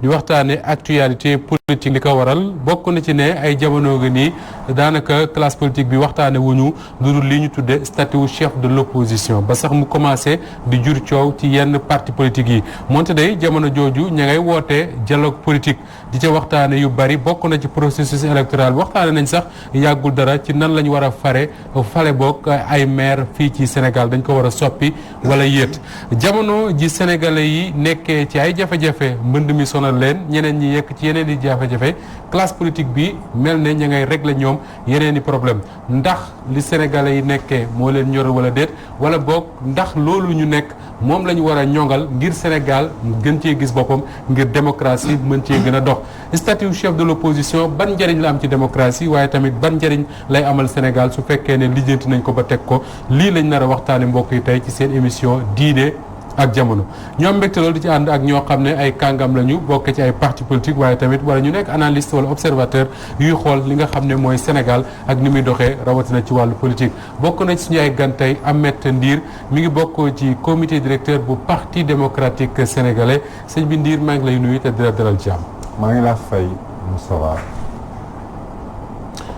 di waxtaane actualité politique li ko waral bokk na ci ne ay jamono nga nii daanaka classe politique bi waxtaane wuñu lu dul li ñu tudde statut chef de l'opposition ba sax mu commencé di jur coow ci yenn parti politique yi moonte day jamono jooju ña ngay woote dialogue politique di ca waxtaane yu bari bokk na ci processus électoral waxtaane nañ sax yàggul dara ci nan lañ war a fale bokk ay maire fii ci Sénégal dañ ko war a soppi wala yéet jamono ji sénégalais yi nekkee ci ay jafe-jafe mbënd mi sonal leen ñeneen ñi yekk ci yeneen i jafe-jafe classe politique bi mel ne ña ngay régler ñoom yeneen i problème ndax li sénégalais yi nekkee moo leen ñor wala déet wala boog ndax loolu ñu nekk moom la ñu war a ñongal ngir Sénégal gën cee gis boppam ngir démocratie mën cee gën a dox statut chef de l'opposition ban njëriñ la am ci démocratie waaye tamit ban njëriñ lay amal Sénégal su fekkee ne lijjanti nañ ko ba teg ko lii lañ nar a waxtaane mbokk yi tey ci seen émission diine ak jamono ñoo am mbégte loolu di ci ànd ak ñoo xam ne ay kàngam lañu bokk ci ay parti politique waaye tamit wala ñu nekk analyste wala observateur yuy xool li nga xam ne mooy Sénégal ak ni muy doxee rawatina ci wàllu politique bokk na ci suñu ay gan tey Ahmed Ndir mi ngi bokk ci comité directeur bu parti démocratique sénégalais sëñ bi Ndir maa ngi lay nuyu te di la dalal jàmm. maa ngi la fay Moustapha.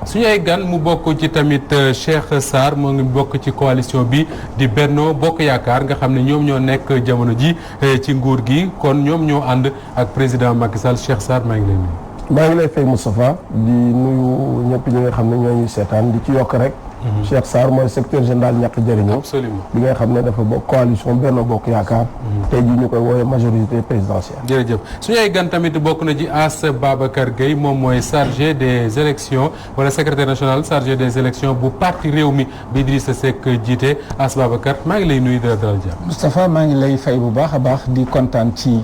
suñu ay gan mu bokk ci tamit Cheikh Sarr moo ngi bokk ci coalition bi di Benno Bokk Yaakaar nga xam ne ñoom ñoo nekk jamono ji ci nguur gi kon ñoom ñoo ànd ak président Macky Sall Cheikh Sarr maa ngi lay nuyu. maa ngi lay fay Moustapha di nuyu ñëpp ñi nga xam ne ñoo ñuy seetaan di ci yokk rek. Cheikh Sarr mooy secrétaire général ñàkk jëriñoo. absolument bi nga xam ne dafa bokk coalition Benno Bokk Yaakaar. tey jii ñu koy woowee majorité présidentielle. jërëjëf suñu ay gan tamit bokk na ci As Babacar Gueye moom mooy chargé des élections wala secrétaire national chargé des élections bu parti Rewmi bi Idrissa Seck jiite As Babacar maa ngi lay nuyu di la dalal jàmm. Moustapha maa ngi lay fay bu baax a baax di kontaan ci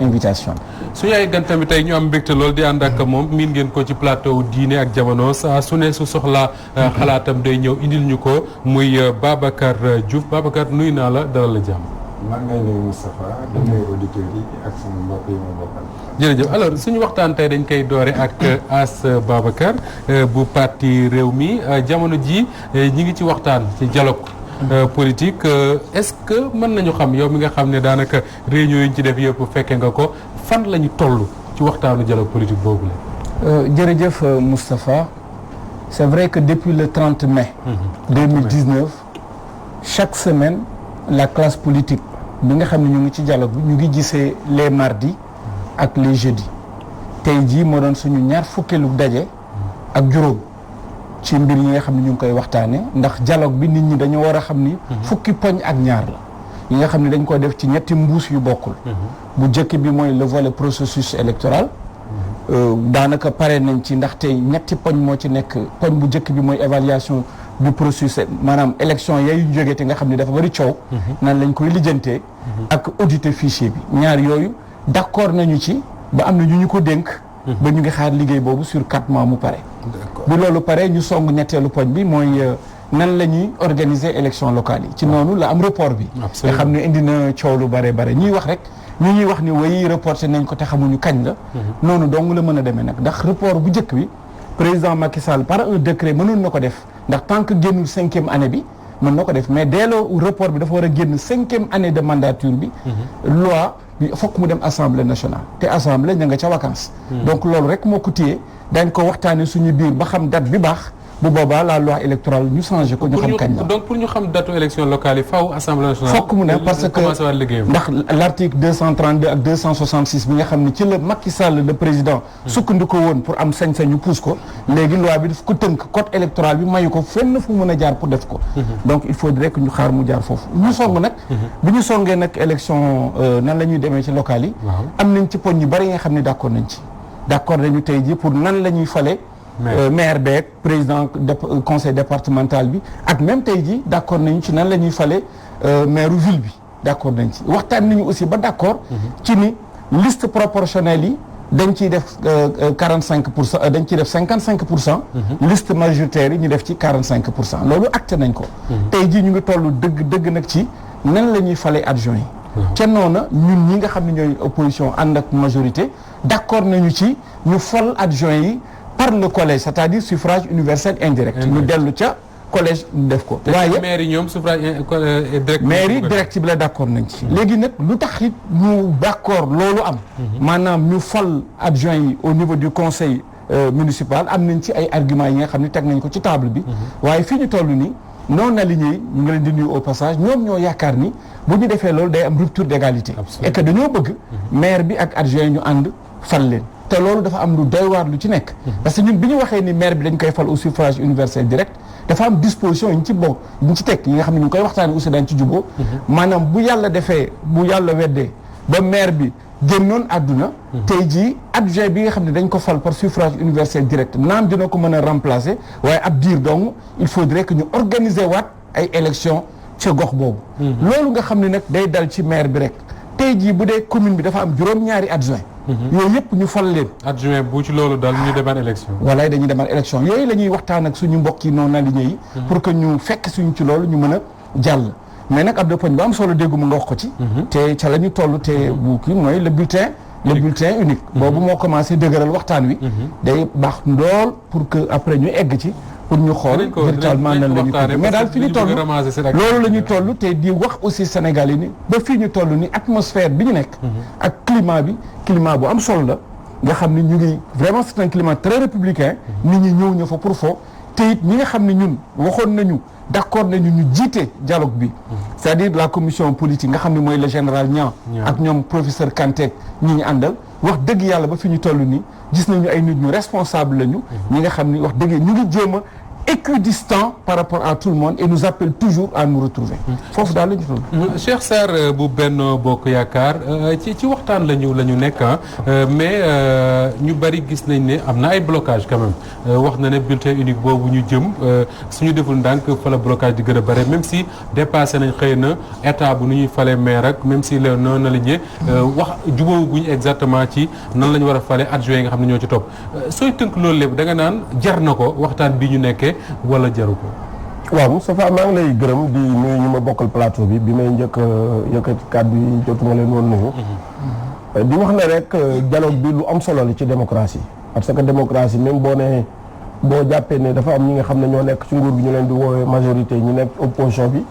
invitation suñu ay gan tamit tey ñu am mbégte lool di ànd ak moom miin ngeen ko ci plateau diine ak jamono saa su ne su soxlaa xalaatam day ñëw indil ñu ko muy Babacar Diouf Babacar nuyu naa la dalal la jàmm. maa ngi lay nuyu Moustapha di nuyu auditeurs yi ak sama mbokk yi ma bokkal. jërëjëf alors suñu waxtaan tey dañ koy doore ak As Babacar bu parti Rewmi jamono ji ñi ngi ci waxtaan ci dialogue politique est-ce que mën nañu xam yow mi nga xam ne daanaka réunion yi ñu ci def yëpp fekke nga ko fan la ñu toll ci waxtaanu dialogue politique boobu la. jërëjëf Moustapha c'est vrai que depuis le 30 mai 2019 chaque semaine la classe politique bi nga xam ne ñu ngi ci dialogue bi ñu ngi gisee les mardis ak les jeudis tey jii moo doon suñu ñaar fukkeelu daje ak juróom ci mbir yi nga xam ne ñu ngi koy waxtaane ndax dialogue bi nit ñi dañoo war a xam ni fukki poñ ak ñaar la yi nga xam ne dañ ko def ci ñetti mbuus yu bokkul bu njëkk bi mooy le volet processus électoral daanaka pare nañ ci ndax tey ñetti poñ moo ci nekk poñ bu njëkk bi mooy évaluation du processus maanaam élection yooyu jógee te nga xam ne dafa bari coow nan lañ koy lijjantee ak auditer fichier bi ñaar yooyu d'accord nañu ci ba am na ñu ko dénk ba ñu ngi xaar liggéey boobu sur 4 mois mu pare bu loolu pare ñu song ñetteelu poñ bi mooy nan la ñuy organiser élection locale yi ci noonu la am report bi nga xam ne indi na coow lu bare bare ñuy wax rek ñu ñuy wax ni way reporté nañ ko te xamuñu kañ la noonu dong la mën a demee nag ndax report bu njëkk bi président Macky Sall par un décret mënoon na ko def ndax tant que génnul 5e année bi mën na ko def mais dès lors report bi dafa war a génn 5e année de mandature bi loi bi fokk mu dem assemblée nationale te assemblée ña nga ca vacances donc loolu rek moo ko téye dañ ko waxtaane suñu biir ba xam date bi baax bu boobaa la loi électorale ñu changé ko ñu xam kañ la donc pour ñu xam date élection locale yi faaw assemblée nationale fokk mu ne parce que ndax l'article 232 ak 266 bi nga xam ne ci la Macky Sall le président sukkandiku woon pour am sañ-sañu pousse ko léegi loi bi daf ko tënk code électoral bi mayu ko fenn fu mën a jaar pour def ko donc il faudrait que ñu xaar mu jaar foofu ñu song nag bu ñu songee nag élection nan la ñuy demee ci locales yi am nañ ci poñ yu bari yi nga xam ne d'accord nañ ci d'accord nañu tey ji pour nan la ñuy fale maire beeg président conseil départemental bi ak même tey jii d'accord nañu ci nan la ñuy fale maire ville bi d'accord nañ ci waxtaan nañu aussi ba d'accord ci ni liste proportionnelle yi dañ ciy def 45% dañ ciy def 55%. liste majoritaire yi ñu def ci 45%. loolu acté nañ ko. tey jii ñu ngi toll dëgg nag ci nan la ñuy fale adjoint yi. ca noona ñun ñi nga xam ne ñooy opposition ànd ak majorité d'accord nañu ci ñu fal adjoint yi par le collège c'est-à-dire suffrage universel indirect. ñu dellu ca collège def ko. waaye maire yi ñoom suffrage direct. maire yi direct bi la d'accord nañ ci. léegi nag lu tax it ñu d'accord loolu am. maanaam ñu fal adjoint yi au niveau du conseil municipal am nañ ci ay arguments yi nga xam ne teg nañ ko ci table bi. waaye fii ñu toll nii non aligné ñu ngi leen di nuyu au passage ñoom ñoo yaakaar ni bu ñu defee loolu day am rupture d'égalité. et que dañoo bëgg. maire bi ak adjoint yi ñu ànd fal leen. te loolu dafa am lu doy waar lu ci nekk. parce que ñun bi ñu waxee ni maire bi dañ koy fal au suffrage universel direct dafa am disposition yi ñu ci bokk yi ñu ci teg yi nga xam ne ñu ngi koy waxtaanee aussi dañ ci jubóo. maanaam bu yàlla defee bu yàlla weddee ba maire bi génnoon àdduna. tey jii adjoint bi nga xam ne dañ ko fal par suffrage universel direct naam dina ko mën a remplacer waaye ab diir donc il faudrait que ñu organiser waat ay élections ca gox boobu. loolu nga xam ne nag day dal ci maire bi rek tey jii bu dee commune bi dafa am juróom-ñaari adjoint yooyu yëpp ñu fal leen. adjoint bu ci loolu daal ñu demaan élection. voilà dañuy demaan élection yooyu la ñuy waxtaan ak suñu mbokk yi non aligné yi. pour que ñu fekk suñu ci loolu ñu mën a jàll. mais nag ab de poñ bu am solo déggu mu nga wax ko ci. te ca la ñu toll te bu kii mooy le bulletin unique. boobu moo commencé dëgëral waxtaan wi. day baax ndool pour que après ñu egg ci. pour ñu xool véritablement nan la ñu tudd mais daal fi ñu toll loolu la ñu toll te di wax aussi Sénégal yi ni ba fii ñu toll ni atmosphère bi ñu nekk ak climat bu am solo la nga xam ne ñu ngi vraiment c'est un climat très républicain nit ñi ñëw ñu fa pour fo te it ñi nga xam ne ñun waxoon nañu d'accord nañu ñu jiite dialogue bi c'est-à-dire la commission politique nga xam ne mooy le général Niang ak ñoom professeur Kanté ñi ñu àndal wax dëgg yàlla ba fi ñu toll nii gis nañu ay nit ñu responsable lañu ñi nga xam ni wax dëgg ñu ngi jéem a équidistant par rapport à tout le monde et nous appelle toujours à nous retrouver foofu daal la ñu toll. Cheikh Sarr bu Benno Bokk Yaakaar ci waxtaan la ñu nekk mais ñu bari gis nañ ne am na ay blocage quand même wax na ne bulletin unique boobu ñu jëm suñu deful ndànk fa la blocage di gën a bare même si dépassé nañ xëy na état bu nu ñuy fale maire ak même si la non aligné wax jubóowuguñ exactement ci nan la ñu war a fale adjoint yi nga xam ne ñoo ci topp sooy tënk loolu lépp da nga naan jar na ko waxtaan bi ñu nekkee wala jaru ko. waaw Moustapha maa ngi lay gërëm di nuyu ñu ma bokkal plateau bi may njëkk yëkkati kàddu yi jotuma leen woon nuyu. di wax ne rek dialogue bi lu am solo la ci démocratie parce que démocratie même boo jàppee ne dafa am ñi nga xam ne ñoo nekk ci nguur bi ñu leen di woowee majorité ñu nekk opposition bi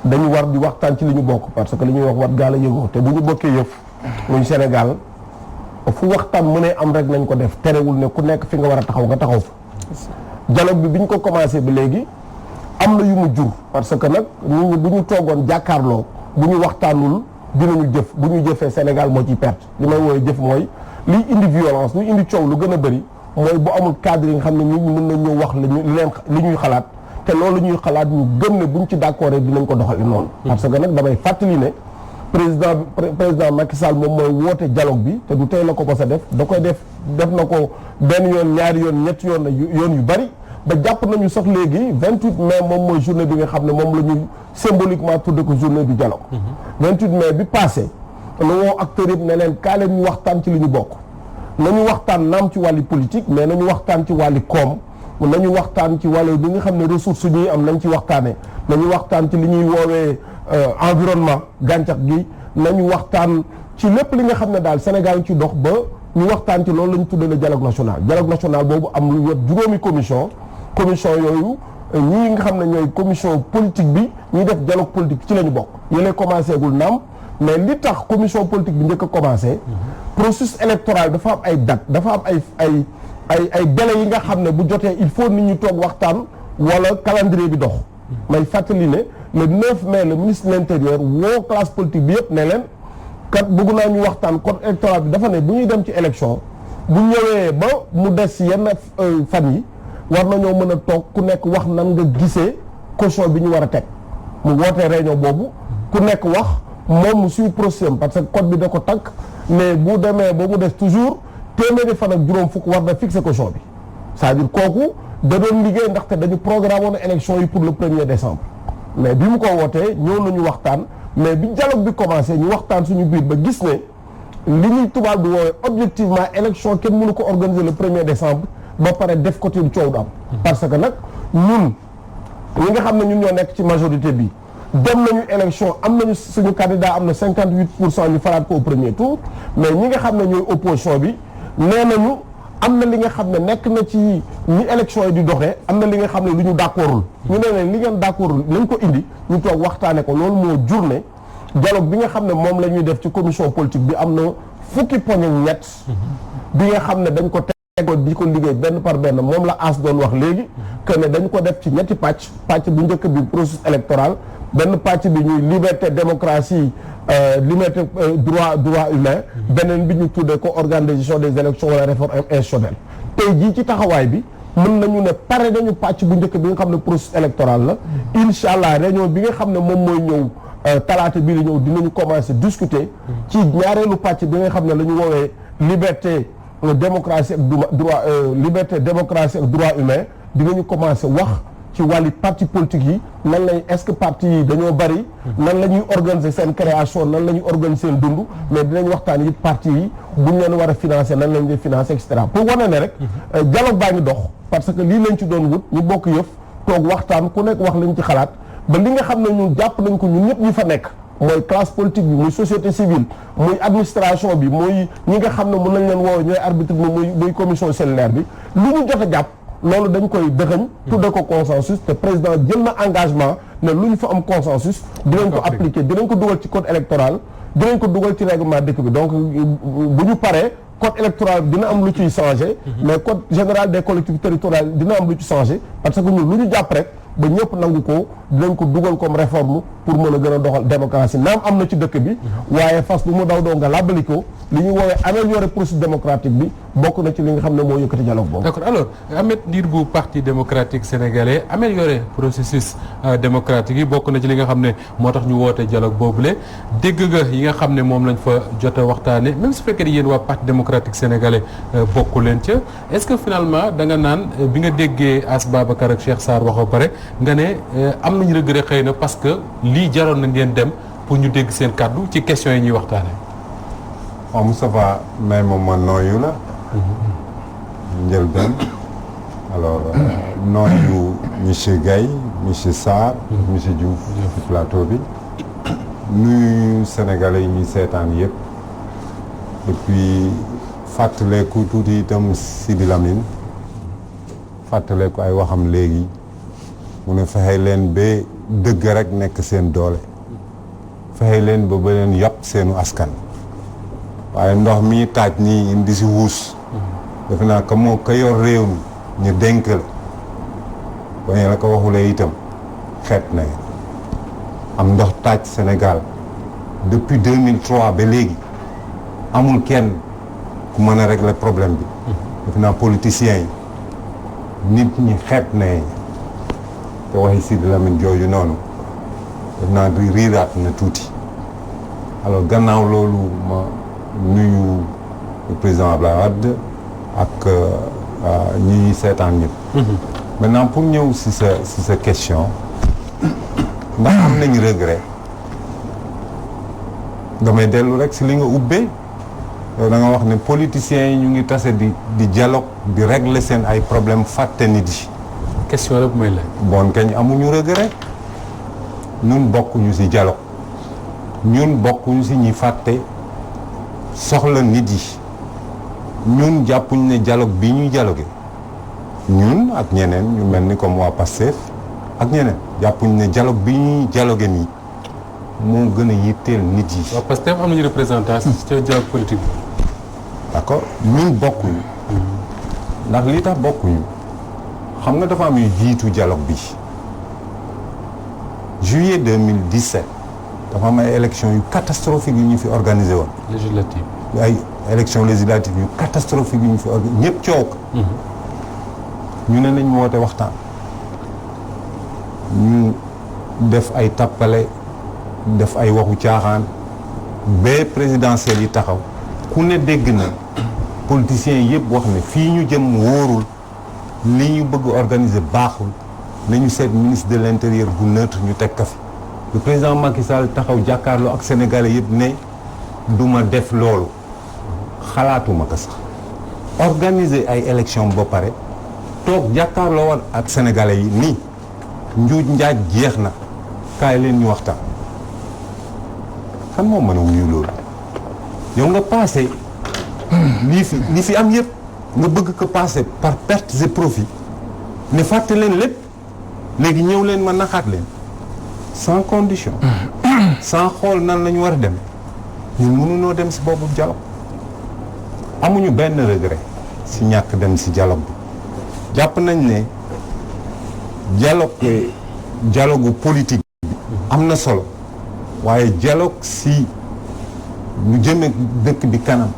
dañu war di waxtaan ci li ñu bokk parce que li ñuy wax wat gaal a yëgoo te bu ñu bokkee yëf muy Sénégal fu waxtaan mënee am rek nañ ko def terewul ne ku nekk fi nga war a taxaw nga taxaw fa. dialogue bi ñu ko commencé ba léegi am na yu mu jur parce que nag nit ñi bu ñu toogoon jàkkaarloo bu ñu waxtaanul dinañu jëf bu ñu jëfee Sénégal moo ciy perte li may woowee jëf mooy liy indi violence liy indi coow lu gën a bëri mooy bu amul cadre yi nga xam ne nit ñi mën nañ ñëw wax li ñuy xalaat te loolu ñuy xalaat ñu gëm ne buñ ci d'accord dinañ ko doxali noonu. parce que nag damay fàttali ne président Macky Sall moom mooy woote dialogue bi te du tey la ko mos a def da koy def na ko benn yoon ñaari yoon ñetti yoon yu bari ba jàpp nañu sax léegi 28 mai moom mooy journée bi nga xam ne moom la ñu symboliquement tudde ko journée du dialogue. 28 mai bi passé la woo acteurs yëpp ne leen kaa leen ñu waxtaan ci li ñu bokk nañu waxtaan naam ci wàllu politique mais nañu waxtaan ci wàllu koom nañu waxtaan ci wàllu li nga xam ne ressources ñuy am nañ ci waxtaanee nañu waxtaan ci li ñuy woowee environnement gàncax gi nañu waxtaan ci lépp li nga xam ne daal Sénégal ci dox ba ñu waxtaan ci loolu la ñu tuddee le dialogue national boobu am lu wet juróomi commission yooyu ñii nga xam ne ñooy commission politique bi ñuy def dialogue politique ci la ñu bokk yëlee commencé gul naam mais li tax commission politique bi njëkk a commencé processus électoral dafa am ay date dafa am ay délais yi nga xam ne bu jotee il faut nit ñi toog waxtaan wala calendrier bi dox may fàttali ne le 9 mai le ministre de l'intérieur woo classe politique bi yëpp ne leen kat bëgg naa ñu waxtaan code électoral bi dafa ne bu ñuy dem ci élection bu ñëwee ba mu des yenn fan yi war nañoo mën a toog ku nekk wax nan nga gisee caution bi ñu war a teg mu wootee réunion boobu ku nekk wax moom mu suy procédure parce que code bi da ko tànk mais bu demee ba mu des toujours téeméeri fan ak juróom fukk war na fixer caution bi c'est-à-dire kooku da doon liggéey ndaxte dañu programme woon élection yi pour le 1er décembre mais bi mu ko wootee ñëw nañu waxtaan mais bi dialogue bi commencé ñu waxtaan suñu biir ba gis ne li ñuy tubaab bi woowee objectivement élection kenn mënu ko organiser le 1er décembre ba pare def ko ci coow du am parce que nag ñun ñi nga xam ne ñun ñoo nekk ci majorité bi dem nañu élection am nañu suñu candidat am na 58% ñu falaat ko au premier tour mais ñi nga xam ne ñooy opposition bi nee nañu am na li nga xam ne nekk na ci ni élection yi di doxee am na li nga xam ne lu ñu d'accordul ñu ne leen li ngeen d'accordul nañ ko indi ñu toog waxtaane ko loolu moo jur ne dialogue bi nga xam ne moom la ñuy def ci commission politique bi am na fukki poñ ak ñett bi nga xam ne dañ ko tegoon di ko liggéey benn par benn moom la As doon wax léegi que ne dañ ko def ci ñetti pàcc bu njëkk bi processus électoral benn pàcc bi ñuy liberté démocratie liberté droit humain beneen bi ñu tuddee ko organisation des élections wala réforme institutionnelle tey jii ci taxawaay bi mën nañu ne pare nañu pàcc bu njëkk bi nga xam ne processus électoral la incha allah réunion bi nga xam ne moom mooy ñëw talaata bii di ñëw dinañu commencer discuter ci ñaareelu pàcc bi nga xam ne la ñu woowee liberté démocratie ak droit liberté démocratie ak droit humain dinañu commencer wax ci wàlli parti politique yi nan lañ est-ce que parti yi dañoo bari nan la ñuy organiser seen création nan la ñuy organiser seen dund mais dinañ waxtaan it parti yi buñ leen war a financer nan lañ leen financer et cetera pour wane ne rek dialogue baa ngi dox parce que lii lañ ci doon wut ñu bokk yëf toog waxtaan ku nekk wax lañ ci xalaat ba li nga xam ne ñun jàpp nañ ko ñun ñëpp ñi fa nekk mooy classe politique bi muy société civile muy administration bi muy ñi nga xam ne mën nañ leen woowe ñooy arbitre bi muy commission cellulaire bi lu ñu jot a jàpp loolu dañ koy dëxëñ tudde ko consensus te président jël na engagement ne lu ñu fa am consensus dinañ ko appliquer dinañ ko dugal ci code électoral dinañ ko dugal ci règlement dëkk bi donc bu ñu paree code électoral dina am lu ciy changé mais code général des collectivités territoriales dina am lu ci changé parce que ñun lu ñu jàpp rek ba ñëpp nangu ko dinañ ko dugal comme réforme pour mën a gën a doxal démocratie naam am na ci dëkk bi waaye fas bu mu daw doo nga làbbali ko li ñuy woowee améliorer processus démocratique bi bokk na ci li nga xam ne moo yëkkati dialogue boobu. d'accord alors Ahmed Ndir bu parti démocratique sénégalais améliorer processus démocratique yi bokk na ci li nga xam ne moo tax ñu woote dialogue boobule dégg nga yi nga xam ne moom lañ fa jot a waxtaane même su fekkee yéen waa parti démocratique sénégalais bokku leen ca est-ce que finalement da nga naan bi nga déggee As Babacar ak Cheikh Sarr wax ba pare nga ne am nañu regret xëy na parce que lii jaroon na ngeen dem pour ñu dégg seen kàddu ci questions yi ñuy waxtaane waaw Moustapha may moom ma nooyu la njëlbeen alors nooyu monsieur Gaye monsieur Sarr monsieur Diouf ci plateau bi nuyu sénégalais yi ñuy seetaan yëpp et puis fàttaleeku tuuti itam Sidi Lamine fàttaleeku ay waxam léegi mu ne fexe leen ba dëgg rek nekk seen doole fexe leen ba leen yàpp seenu askan waaye ndox mi taaj nii indi si wuus defe naa que moo ka yor réew mi ñu dénk la bañ la ko waxulee itam xeet na am ndox taaj Sénégal depuis 2003 ba léegi amul kenn ku mën a régler problème bi defe naa politiciens yi nit ñi xeet na te waxi Sidi Lamine jooju noonu def naa di riiraat na tuuti alors gannaaw loolu ma nuyu le président Abdoulaye Wade ak ñi ñuy seetaan ñëpp maintenant pour ñëw si sa question ndax am nañ regret damay dellu rek si li nga ubbee yow da nga wax ne politiciens yi ñu ngi tase di dialogue di régler seen ay problème fàtte nit yi question la bu may laaj. bon kañ amuñu regret ñun bokkuñu ci dialogue ñun bokkuñu ci ñi fàtte soxla nit yi ñun jàppuñ ne dialogue bi ñuy dialogué ñun ak ñeneen ñu mel ni comme waa Pastef ak ñeneen jàppuñ ne dialogue bi ñuy dialogué nii moo gën a yitteel nit yi. waaw Pastef am nañu représentation ci dialogue politique bi. d'accord ñun bokkuñu ndax li tax bokkuñu xam nga dafa am yu jiitu dialogue bi juillet 2017 dafa am ay élections yu catastrophique yu ñu fi organisé woon. législative. ay élections législatives yu catastrophique yu ñu fi organisé ñëpp coow ko. ñu ne nañ woote waxtaan. ñu def ay tappale def ay waxu caaxaan ba présidentielles yi taxaw ku ne dégg na politiciens yëpp wax ne fii ñu jëm wóorul. li ñu bëgg organiser baaxul nañu seet ministre de l'intérieur bu neutre ñu teg ka fi le président Macky Sall taxaw jàkkaarloo ak sénégalais yëpp ne duma def loolu xalaatuma ko sax organiser ay élection ba pare toog jàkkaarloo woon ak sénégalais yi nii njuuj njaaj jeex na kaay leen ñu waxtaan kan moo mën a wuyu loolu yow nga passé li fi am yëpp nga bëgg ko passer par pertes et profits ne fàtte leen lépp léegi ñëw leen ma naxaat leen sans condition sans xool nan la ñu war a dem ñun mënunoo dem si boobu dialogue amuñu benn regret si ñàkk dem si dialogue bi jàpp nañ ne dialogue politique bi am na solo waaye dialogue si lu jëme dëkk bi kanam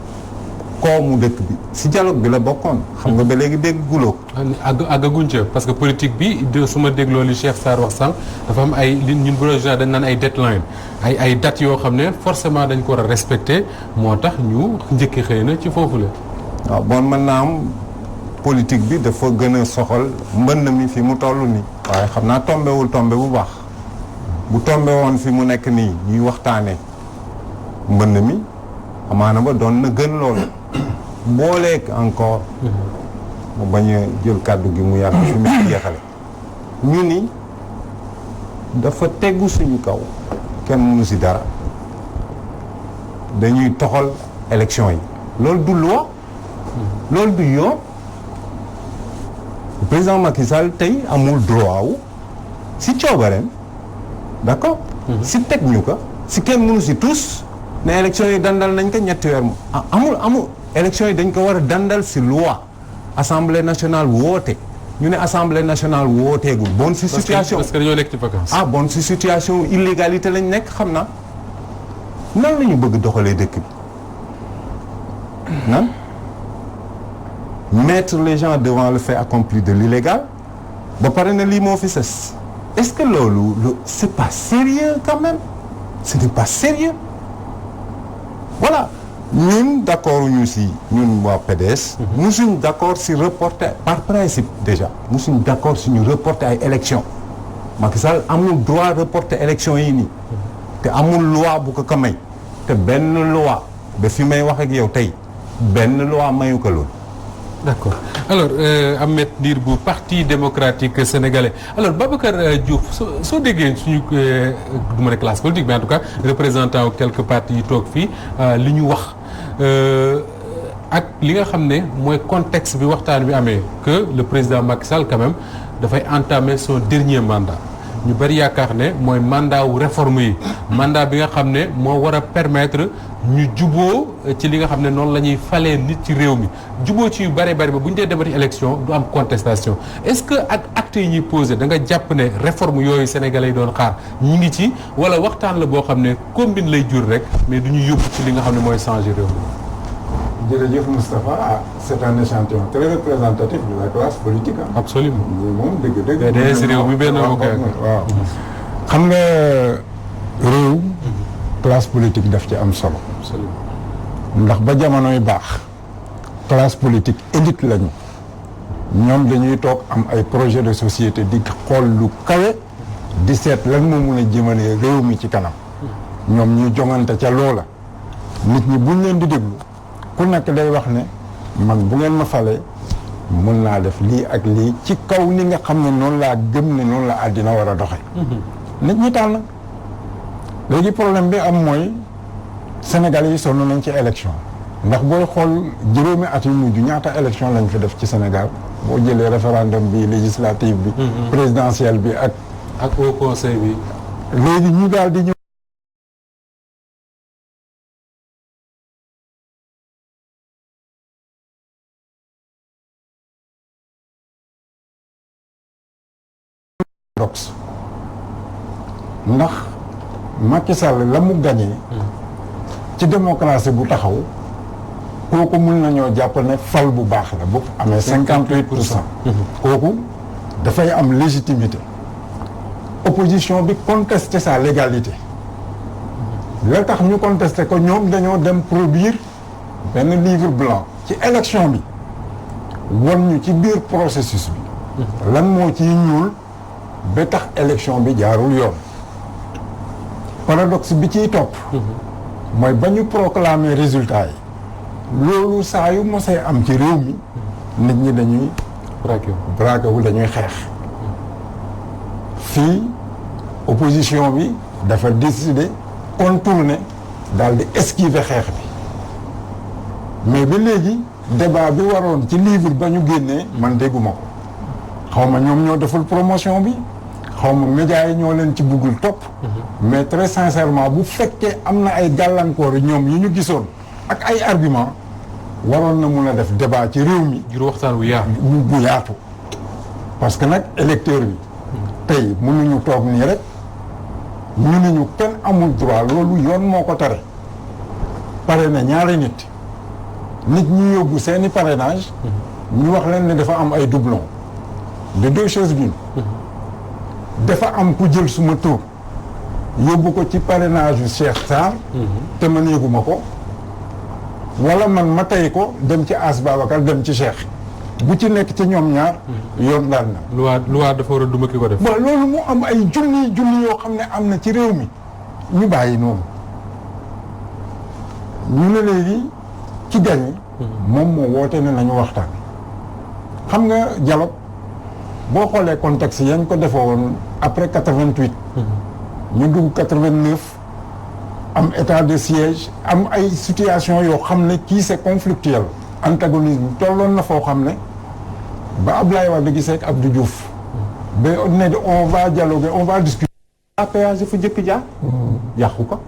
koomu dëkk bi si dialogue bi la bokkoon xam nga ba léegi dégg guloo àggaguñ ca parce que politique bi su ma dégloo li Cheikh Sarr wax sànq dafa am ay li ñun bu général dañ naan ay deadline ay dates yoo xam ne forcément dañ ko war a respecter moo tax ñu njëkki xëy na ci foofu la. waaw bon mën naa am politique bi dafa gën a soxal mbënn mi fi mu toll nii waaye xam naa tombewul tombe bu baax bu tombe woon fi mu nekk nii ñuy waxtaanee mbënn mi amaana ba doon na gën loolu booleeg encore mu bañ a jël kàddu gi mu yàgg fi mu jeexale ñu ni dafa tegu suñu kaw kenn mënu si dara dañuy toxal élection yi loolu du loi loolu du yoon président Macky Sall tey amul droit wu si coobareem d'accord si teg ñu ko si kenn mënu si tous ne élection yi dandal nañ ko ñetti weer amul élection yi dañ ko war a dandal si loi assemblée nationale woote ñu ne assemblée nationale wooteegul bon si situation parce que dañoo nekk ci vacances. bon si situation illégalité lañ nekk xam naa nan la ñu bëgg doxalee dëkk bi nan mettre les gens devant le fait accompli de l'illégal ba pare na lii moo fi sës est-ce que loolu c'est pas sérieux quand même ce n'est pas sérieux voilà ñun d'accord ñu si ñun waa PDS musuñ d'accord si reporter par principe déjà musuñ d'accord si ñu reporter ay élection Macky Sall amul droit reporter élection yi nii te amul loi bu ko may te benn loi ba fi may wax ak yow tey benn loi mayu ko loolu. D'accord alors Ahmed Ndir bu parti démocratique sénégalais alors Babacar Diouf soo déggee suñu du ma ne classe politique mais en tout cas représentant quelques partis yi toog fii li ñu wax ak li nga xam ne mooy contexte bi waxtaan bi amee que le président Macky Sall quand même dafay entamer son dernier mandat ñu bari yaakaar ne mooy mandat wu réforme yi mandat bi nga xam ne moo war a permettre ñu juboo ci li nga xam ne noonu la ñuy falee nit ci réew mi juboo ci yu bari bari ba bu ñu dee demati élection du am contestation est-ce que ak actes yi ñuy posé da nga jàpp ne réforme yooyu sénégalais yi doon xaar ñi ngi ci wala waxtaan la boo xam ne combine lay jur rek mais du ñu yóbbu ci li nga xam ne mooy changer réew mi. jërëjëf Moustapha c'est un échantillon très représentatif de la classe politique ah. absolument moom dëgg-dëgg. PDS réew mi benn waaw xam nga réew. classe politique daf ci am solo. ndax ba jamonoy baax. classe politique élite lañu. ñoom dañuy toog am ay projet de société di xool lu kawe. di seet lan moo mun a jëmale réew mi ci kanam. ñoom ñuy jongante ca loola. nit ñi buñ leen di déglu. ku nekk day wax ne man bu ngeen ma falee mën naa def lii ak lii ci kaw ni nga xam ne noonu laa gëm ne noonu la àddina war a doxe nit ñi tànn léegi problème bi am mooy Sénégal yi sonn nañ ci élection ndax booy xool juróomi at yu mujj ñaata élection lañ fi def ci Sénégal boo jëlee référendum bi législative bi présidentielle bi ak au conseil bi léegi ñu daal di ñëw ndax Macky Sall la mu gagné ci démocratie bu taxaw kooku mën nañoo jàpp ne fal bu baax la bu amee 58%. kooku dafay am légitimité opposition bi contester sa légalité la tax ñu contester ko ñoom dañoo dem produire benn livre blanc ci élection bi won ñu ci biir processus bi lan moo ciy ñuul ba tax élection bi jaarul yoon paradoxe bi ciy topp mooy ba ñu proclamer résultat yi loolu saa yu mosee am ci réew mi nit ñi dañuy braqué wu dañuy xeex fii opposition bi dafa décider contourner daal di esquiver xeex mais ba léegi débat bi waroon ci livre ba ñu génnee man dégguma ko xaw ma ñoom ñoo deful promotion bi xaw ma médias yi ñoo leen ci buggul topp mais très sincèrement bu fekkee am na ay gàllankoor ñoom yi ñu gisoon ak ay argument waroon na mun a def débat ci réew mi jur waxtaan wu yaatu. bu yaatu parce que nag électeur bi tey mënuñu toog nii rek ñu ne ñu kenn amul droit loolu yoon moo ko tere pare na ñaari nit ñu yóbbu seeni parrainage ñu wax leen ne dafa am ay doublons de deux choses l'une dafa am ku jël suma tur yóbbu ko ci parrainage yu Cheikh Sarr te man yëguma ko wala man ma tey ko dem ci As Babacar dem ci Cheikh bu ci nekk ci ñoom ñaar yoon daan na loi dafa war a duma ki ko def. bon loolu mu am ay junni yoo xam ne am na ci réew mi ñu bàyyi noonu ñu ne léegi ci gañe moom moo woote ne nañu waxtaan xam nga dialogue boo xoolee contexte yañ ko defee woon après 88 ñu dugg 89 am état de siège am ay situation yoo xam ne kii c'est conflictuel antagonisme tolloon na foo xam ne ba Abdoulaye Wade gisee ak Abdou Diouf ba ne on va dialoguer on va discuter. APH dafa jëkk jaar yàqu ko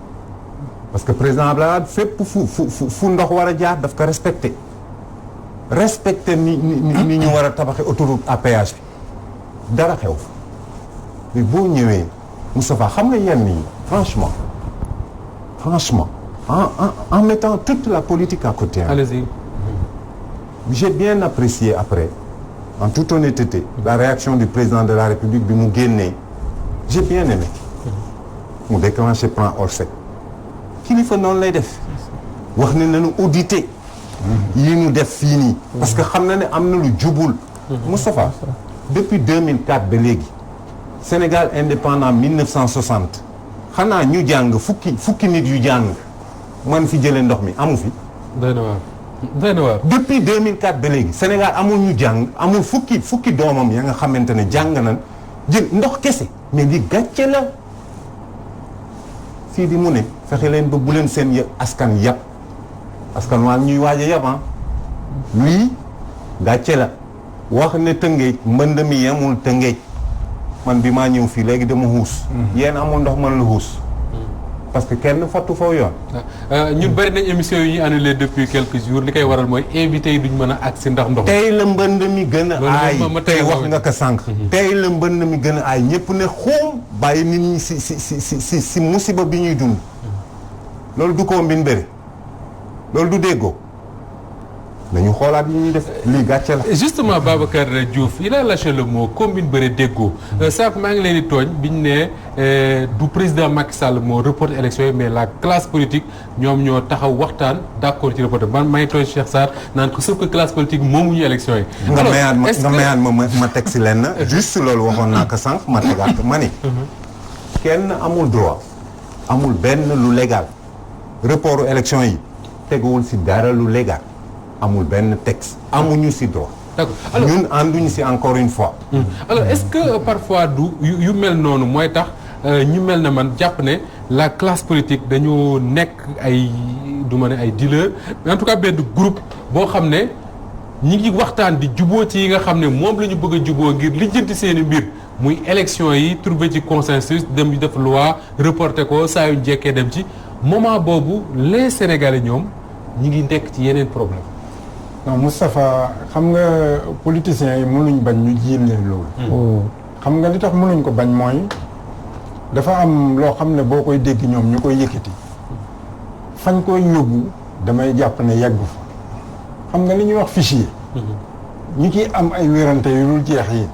parce que président Abdoulaye Wade fépp fu ndox war a jaar daf ko respecté ni ñu war a tabaxee autoroute APH bi dara xew fa boo ñëwee Moustapha xam nga yenn yi franchement en mettant toute la politique à côté. Allez-y. J'ai bien apprécié après en toute honnêteté la réaction du président de la République bi mu génnee j'ai bien aimé mu déclenché plan Orsec kilifa noonu lay def wax ne nañu auditer yi ñu def fii nii parce que xam na ne am na lu jubul Moustapha depuis 2004 ba léegi Sénégal indépendant 1960 xanaa ñu jàng fukki nit yu jàng man fi jëlee ndox mi amu fi doy na waar depuis 2004 ba léegi Sénégal amul ñu jàng amul fukki doomam ya nga xamante ne jàng nañ jël ndox kese mais li gàcce la fii di mu ne fexe leen ba bu leen seen askan yàpp askan waa ñuy waaj a yàpp lii gàcce la wax ne Tëngéej mbënd mi yemul Tëngéej man bi maa ñëw fii léegi dama xuus yéen amul ndox man la xuus parce que kenn fattu faw yoon ñun bëri nañ émission yi ñu annulé depuis quelques jours li koy waral mooy invité yi duñ mën a agsi ndax ndox tey la mbënd mi gën a aay tey wax nga ko sànq tey la mbënd mi gën a aay ñëpp ne xuum bàyyi nit ñi si musiba bi ñuy dund loolu du ko mbin bëri loolu du déggoo nañu xoolaat yi ñuy def lii gàcce la. justement Babacar Diouf il a lâché le mot combine bëre déggoo sànq maa ngi leen di tooñ biñ ne du président Macky Sall moo reporté élection yi mais la classe politique ñoom ñoo taxaw waxtaan d'accord ci reporté man may tooñ Cheikh Sarr naan ko sauf que classe politique moomuñu élection yi. nga mayaat ma teg si lenn juste loolu waxoon naa ko sànq ma tegaat ko ma ni kenn amul droit amul benn lu légal reportu élection yi teguwul si dara lu légal. amul benn texte amuñu ci droit. d'accord alors ñun ànduñu ci encore une fois. alors est-ce que parfois du yu mel noonu mooy tax ñu mel ne man jàpp ne la classe politique dañoo nekk ay du ma ne ay dealers mais en tout cas benn groupe boo xam ne ñi ngi waxtaan di juboo ci yi nga xam ne moom la ñu bëgg a juboo ngir lijjanti seeni mbir muy élection yi trouver ci consensus dem def loi reporter ko saa yu jekkee dem ci moment boobu les Sénégalais ñoom ñi ngi nekk ci yeneen problème. non Moustapha xam nga politiciens yi mënuñ bañ ñu jiin leen loolu. xam nga li tax mënuñ ko bañ mooy dafa am loo xam ne boo koy dégg ñoom ñu koy yëkkati fañ koy yóbbu damay jàpp ne yeggu fa xam nga li ñuy wax fichier. ñi ciy am ay wérante yu dul jeex yi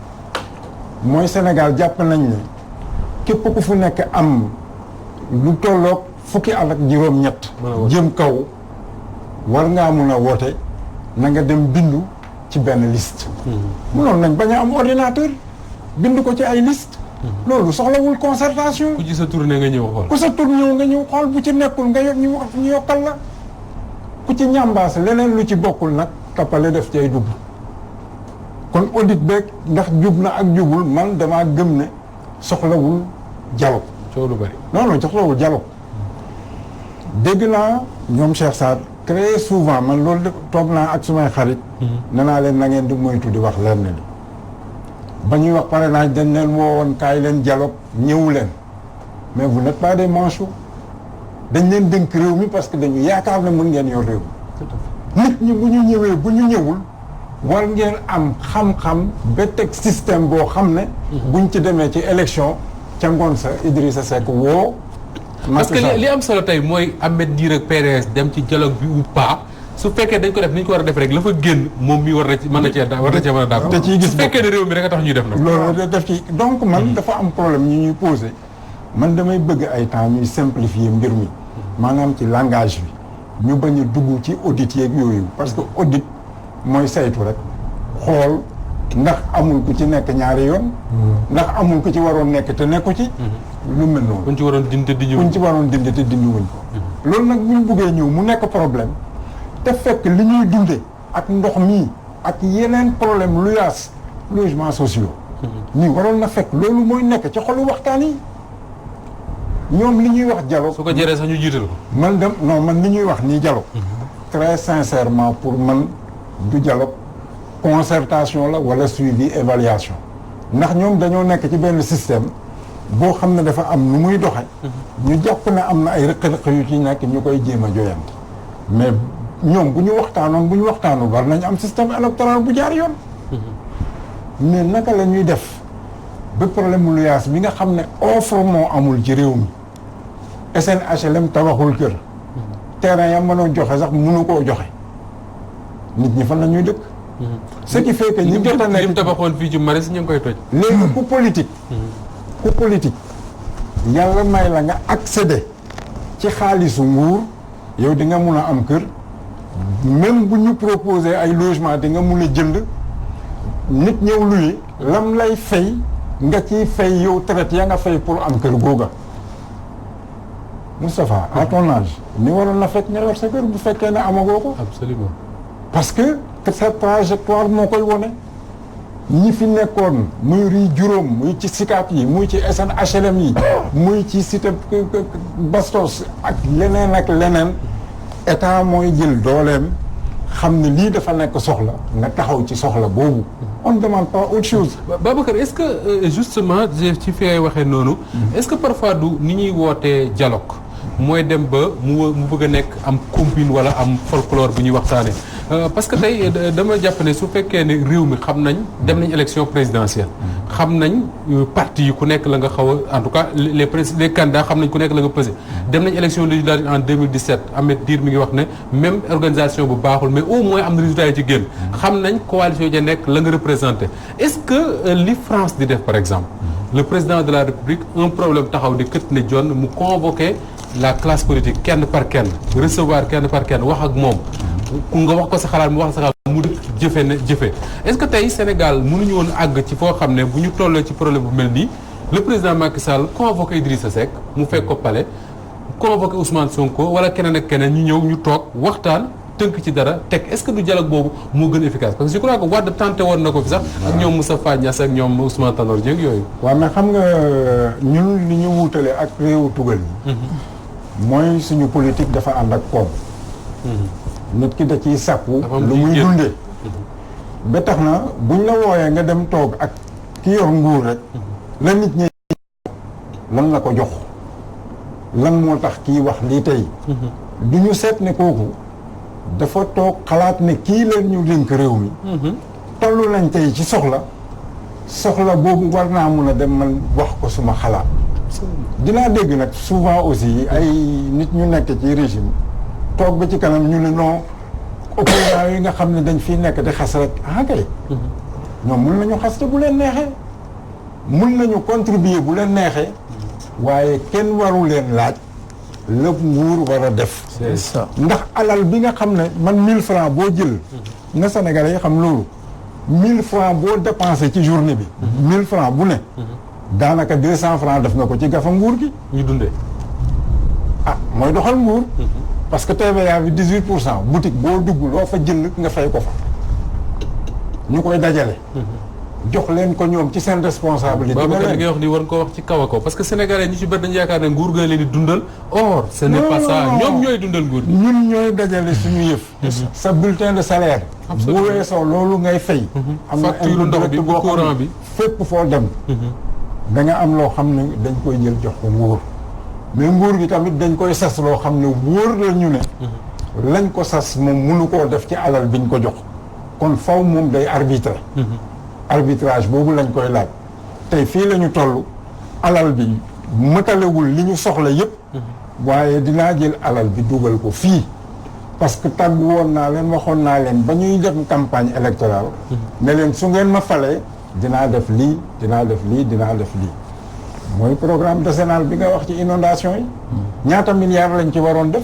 mooy Sénégal jàpp nañ ne képp ku fu nekk am lu tolloog fukki at ak juróom-ñett. jëm kaw war ngaa mun a woote. na nga dem bindu ci benn liste. mënoon nañ bañ a am ordinateur bindu ko ci ay liste. loolu soxlawul concertation. ku ci sa tournée nga ñëw xool. ku sa tour ñëw nga ñëw xool bu ci nekkul nga yokk ñu yokkal la. ku ci ñambaas leneen lu ci bokkul nag tappale def ci ay dugg. kon audit beeg ndax jub na ak jubul man damaa gëm ne soxlawul dialogue. coow lu bari. non soxlawul dialogue. dégg naa ñoom Cheikh Sarr très souvent man loolu toog naa ak sumay xarit. nee naa leen na ngeen di moytu di wax lenn li ba ñuy wax parrainage dañ leen woowoon kaay leen dialogue ñëwu leen mais vous n'êtes pas des manchots dañ leen dénk réew mi parce que dañu yaakaar ne mën ngeen yor réew mi nit ñi bu ñu ñëwee bu ñu ñëwul war ngeen am xam-xam ba teg système boo xam ne buñ ci demee ci élection ca ngoon sa Idrissa Seck woo parce que li am solo tey mooy Ahmed Ndir ak PDS dem ci dialogue bi ou pas su fekkee dañ ko def ni ñu ko war a def rek la fa génn moom mi war na ci mën a d'accord te ciy gis su fekkee ne réew mi rek a tax ñuy def nag loolu def ci donc man dafa am problème ñu ñuy posé man damay bëgg ay temps ñuy simplifier mbir mi maanaam ci langage bi ñu bañ a dugg ci audit yeeg yooyu parce que audit mooy saytu rek xool ndax amul ku ci nekk ñaari yoon ndax amul ku ci waroon nekk te nekku ci lu mel noonu kuñ ci waroon dindi te dindi wuñ ko loolu nag bu ñu buggee ñëw mu nekk problème te fekk li ñuy dunde ak ndox mi ak yeneen problème lu yaas logements sociaux nii waroon na fekk loolu mooy nekk ci xolu waxtaan yi ñoom li ñuy wax dialogue su ko jëree sax ñu jiital ko man li ñuy wax nii dialogue très sincèrement pour man du dialogue concertation la wala suivi évaluation ndax ñoom dañoo nekk ci benn système boo xam ne dafa am nu muy doxe ñu jàpp ne am na ay rëq-rëq yu ci nekk ñu koy jéem a joyante mais ñoom bu ñu waxtaanul war nañ am système électoral bu jaar yoon mais naka la ñuy def ba problème mu luyaas bi nga xam ne offre moo amul ci réew mi SNHLM tabaxul kër terrain ya mënoon joxe sax mënu koo joxe nit ñi fan la ñuy dëkk ce qui fait que ñi jot a nekk lim tabaxoon fii ci Maris ñu ngi koy toj léegi ku politique yàlla may la nga accéder ci xaalisu nguur yow di nga mun a am kër même bu ñu proposer ay logement di nga mun a jënd nit ñëw luye lam lay fay nga ciy fay yow traite ya nga fay pour am kër googa Moustapha à ton âge ni waroon na fekk nga yor sa kër bu fekkee ne amagoo ko absolument parce que cette trajectoire moo koy wone ñi fi nekkoon muy rii juróom muy ci SICAP yi muy ci SNHLM yi muy ci cité Bastos ak leneen état mooy jël dooleem xam ne lii dafa nekk soxla nga taxaw ci soxla boobu on ne demande pas autre chose. Babacar est-ce que justement ci fi ay waxee noonu est-ce que parfois du ni ñuy wootee dialogue mooy dem ba mu bëgg a nekk am combine wala am folklore bu ñuy waxtaanee parce que tey dama jàpp ne su fekkee ne réew mi xam nañ dem nañ élection présidentielle xam nañ parti yi ku nekk la nga xaw a en tout cas les candidats xam nañ ku nekk la nga pesé dem nañ élection législative en 2017 Ahmed Ndir mi ngi wax ne même organisation bu baaxul mais au moins am na résultat yi ci génn xam nañ coalition ja nekk la nga représenté est-ce que li France di def par exemple le président de la République un problème taxaw di kët ne jonn mu convoqué la classe politique kenn par kenn recevoir kenn par kenn wax ak moom ku nga wax ko sa xalaat mu wax sa xalaat mu jëfe est-ce que tey Sénégal mënuñu woon àgg ci foo xam ne bu ñu tollee ci problème bu mel nii le président Macky Sall convoqué Idrissa Seck mu fekk ko palais convoqué Ousmane Sonko wala keneen ak keneen ñu ñëw ñu toog waxtaan tënk ci dara teg est-ce que du dialogue boobu moo gën efficace parce que je crois que Wade tenté woon na ko fi sax ak ñoom Moustapha Niasse ak ñoom Ousmane Tanor Dieng yooyu waaw mais xam nga ñun li ñu wutale ak réewu tugal yi mooy suñu politique dafa ànd ak koom nit ki da ciy sàkku lu muy dundee ba tax na buñ la wooyee nga dem toog ak ki yor nguur rek la nit ñi lan la ko jox lan moo tax kii wax lii tey du ñu seet ne kooku dafa toog xalaat ne kii leen ñu dénk réew mi tollu nañ tey ci soxla boobu war naa mun a dem man wax ko suma xalaat dinaa dégg nag souvent aussi ay nit ñu nekk ci régime toog ba ci kanam ñu ne non opposants yi nga xam ne dañ fiy nekk di xas rek kay ñoom mun nañu xas te bu leen neexee mun nañu contribuer bu leen neexee waaye kenn waru leen laaj lépp nguur war a def c'est ça ndax alal bi nga xam ne man 1000 francs boo jël na Sénégalais yi xam loolu 1000 francs boo dépensé ci journée bi 1000 francs bu ne daanaka 200 francs def nga ko ci gafa nguur gi ñu dundee mooy doxal nguur parce que TVA bi 18% boutique boo dugg loo fa jënd nga fay ko fa ñu koy dajale jox leen ko ñoom ci seen responsabilité. Babacar li ngay wax ni war nga ko wax ci kaw a kaw parce que sénégalais ñi ci bëri dañu yaakaar ne nguur ga leen di dundal or ce n'est pas ça ñoom ñooy dundal nguur gi. ñun ñooy dajale suñu yëf. sa bulletin de salaire. bu weesoo loolu ngay fay. am na facture ndox bi bu courant bi fépp foo dem. da nga am loo xam ne dañ koy jël jox ko nguur. mais nguur gi tamit dañ koy sas loo xam ne wóor la ñu ne. lañ ko sas moom mënu koo def ci alal biñ ko jox. kon faw moom day arbitrer. arbitrage boobu lañ koy laaj. tey fii la ñu toll alal bi mëtalewul li ñu soxla yépp waaye dinaa jël alal bi dugal ko fii. parce que tàggu woon naa leen waxoon naa leen ba ñuy def campagne électorale. ne leen su ngeen ma falee dinaa def lii dinaa def lii dinaa def lii. mooy programme décennal bi nga wax ci inondation yi. ñaata milliards lañ ci waroon def.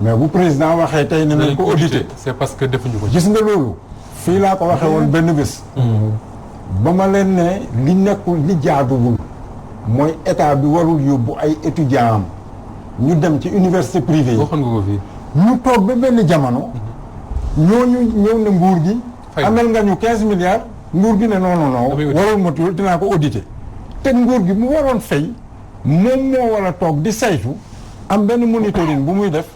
mais bu président waxee tey ne nañ ko audité. c'est parce que defuñu ko. gis nga loolu. fii laa ko waxee woon benn bés. ba ma leen ne li nekkul li jaaduwul. mooy état bi warul yóbbu ay étudiants am. ñu dem ci université privée yi. waxoon nga ko fii. ñu toog ba benn jamono. ñooñu ñëw ne nguur gi. amel nga ñu 15 milliards. nguur gi ne non non non. warul matul dinaa ko audité. te nguur gi mu waroon fay. moom moo war a toog di saytu. am benn monitoring bu muy def.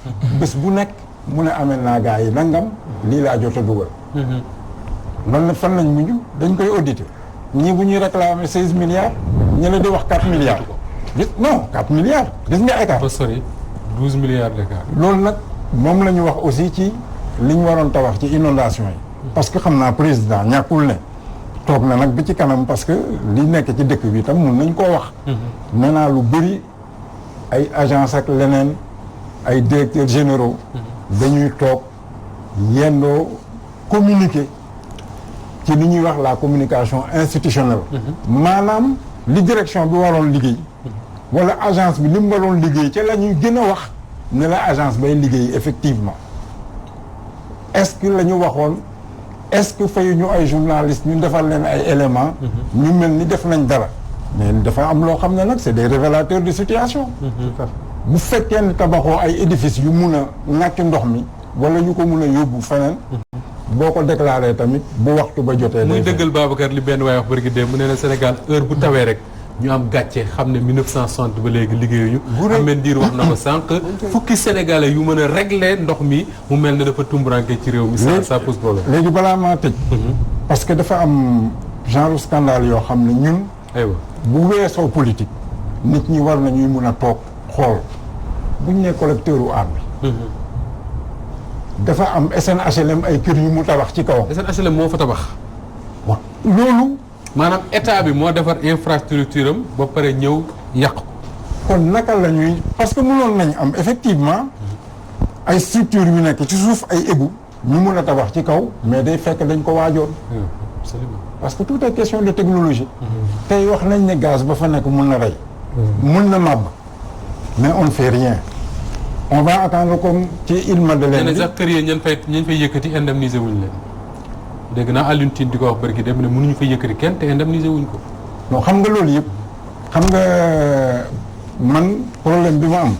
bés bu nekk mu ne amel naa gaa yi nangam. lii laa jot a dugal. loolu nag fan lañ mujj dañ koy audité. ñii bu ñuy réclamer 16 milliards. ñu ne di wax 4 milliards. gis non 4 milliards. gis nga écart. ba sori 12 milliards d'écart. loolu nag moom la ñu wax aussi ci li ñu waroon tabax ci inondation yi. parce que xam naa président ñàkkul ne. toog na nag bi ci kanam parce que li nekk ci dëkk bi tam mun nañ koo wax. nee naa lu bëri ay agence ak leneen ay directeurs généraux. dañuy toog yendoo communiquer ci li ñuy wax la communication institutionnelle. maanaam li direction bi waroon liggéey. wala agence bi li mu waroon liggéey ca la ñuy gën a wax ne la agence bay liggéey effectivement est-ce que la ñu waxoon. est-ce que fayuñu ay journalistes ñu defal leen ay éléments. ñu mel ni def nañ dara. mais dafa am loo xam ne nag c'est des révélateurs de situation. bu fekkee ne tabaxoo ay édifices yu mun a nàcc ndox mi wala ñu ko mun a yóbbu feneen. boo ko déclaré tamit bu waxtu ba jotee. muy dëggal Babacar li benn waaye wax bërgi dee mu nee na Sénégal heure bu tawee rek ñu am gàcce xam ne 1960 ba léegi liggéeyuñu. Ameth Ndiir wax na ko sànq. fukki sénégalais yu mën a régler ndox mi mu mel ne dafa tumburanke ci réew mi. ça pose problème. léegi balaa maa tëj. parce que dafa am genre scandale yoo xam ne ñun. aywa bu weesoo politique. nit ñi war nañuy mun a toog xool buñ ne collecteur u aar bi. dafa am SNHLM ay kër yu mu tabax ci kawam. SNHLM moo fa tabax. waaw loolu. maanaam état bi moo defar infrastructure am ba pare ñëw yàq ko. kon naka la ñuy parce que mënoon nañ am effectivement ay structures yu nekk ci suuf ay égout ñu mun a tabax ci kaw mais day fekk dañ ko waajoon. absolument parce que tout est question de technologie. tey wax nañ ne gaz ba fa nekk mun na rey. mun na màbb mais on ne fait rien. on va attendre comme ci île Madeleine. nee na sax kër yi ñan fay yëkkati indemniser wuñ leen. dégg naa Alioune Tine di ko wax bërki dem ne mënuñu fa yëkkati kenn te indemniser wuñ ko. non xam nga loolu yëpp xam nga man problème bi ma am.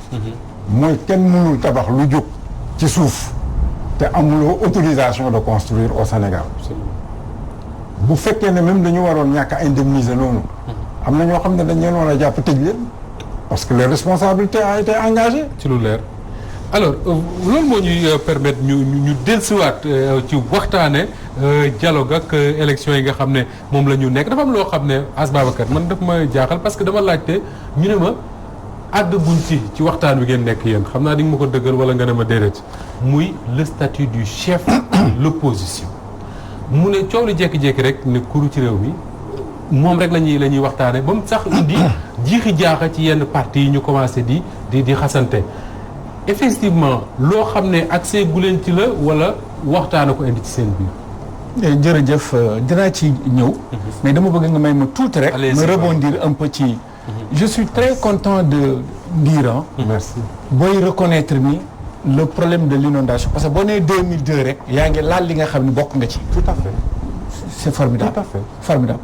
mooy kenn mënul tabax lu jóg ci suuf te amuloo autorisation de construire au Sénégal. bu fekkee ne même dañu waroon ñàkk a indemniser noonu. am na ñoo xam ne dañ leen war a jàpp tëj leen parce que les responsabilités a été engagée. ci lu leer. alors loolu moo ñuy permettre ñu dellusiwaat ci waxtaane dialogue ak élection yi nga xam ne moom la ñu nekk dafa am loo xam ne As Babacar man daf ma jaaxal parce que dama laajte ñu ne ma àgg buñ ci waxtaan wi ngeen nekk yéen xam naa di nga ma ko dëggal wala nga ne ma déedéet muy le statut du chef de l'opposition mu ne coow li jékki-jékki rek ne kuru ci réew mi moom rek la ñuy waxtaane ba mu sax indi jiixi jaaxa ci yenn parti yi ñu commencé di xasante effectivement loo xam ne accès gu leen ci la wala waxtaana ko indi ci seen biir. jërëjëf dinaa ci ñëw. mais dama bëgg nga may ma tuuti rek. ma rebondir un peu ci. je suis très content de dire. merci. booy reconnaître ni le problème de l'inondation parce que boo nee 2002 rek. yaa ngi laal li nga xam ne bokk nga ci. tout à fait. c'est formidable. tout à fait. formidable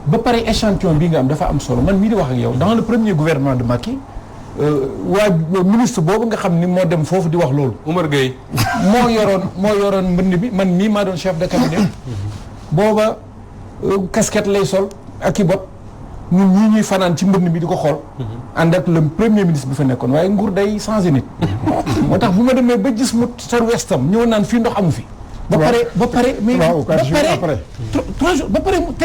ba pare échantillon bi nga am dafa am solo man mii di wax ak yow dans le premier gouvernement de Macky. waa ministre boobu nga xam ni moo dem foofu di wax loolu. Oumar Gueye. moo yoroon mbënd bi man mii maa doon chef de cabinet. booba casquette lay sol ak i bot ñun ñii ñuy fanaan ci mbënn mi di ko xool. ànd ak le premier ministre bi fa nekkoon waaye nguur day changé nit. moo tax bu ma demee ba gis mu sor westam ñëw naan fii ndox amu fi. ba pare mais ba pare 3 jours ba pare te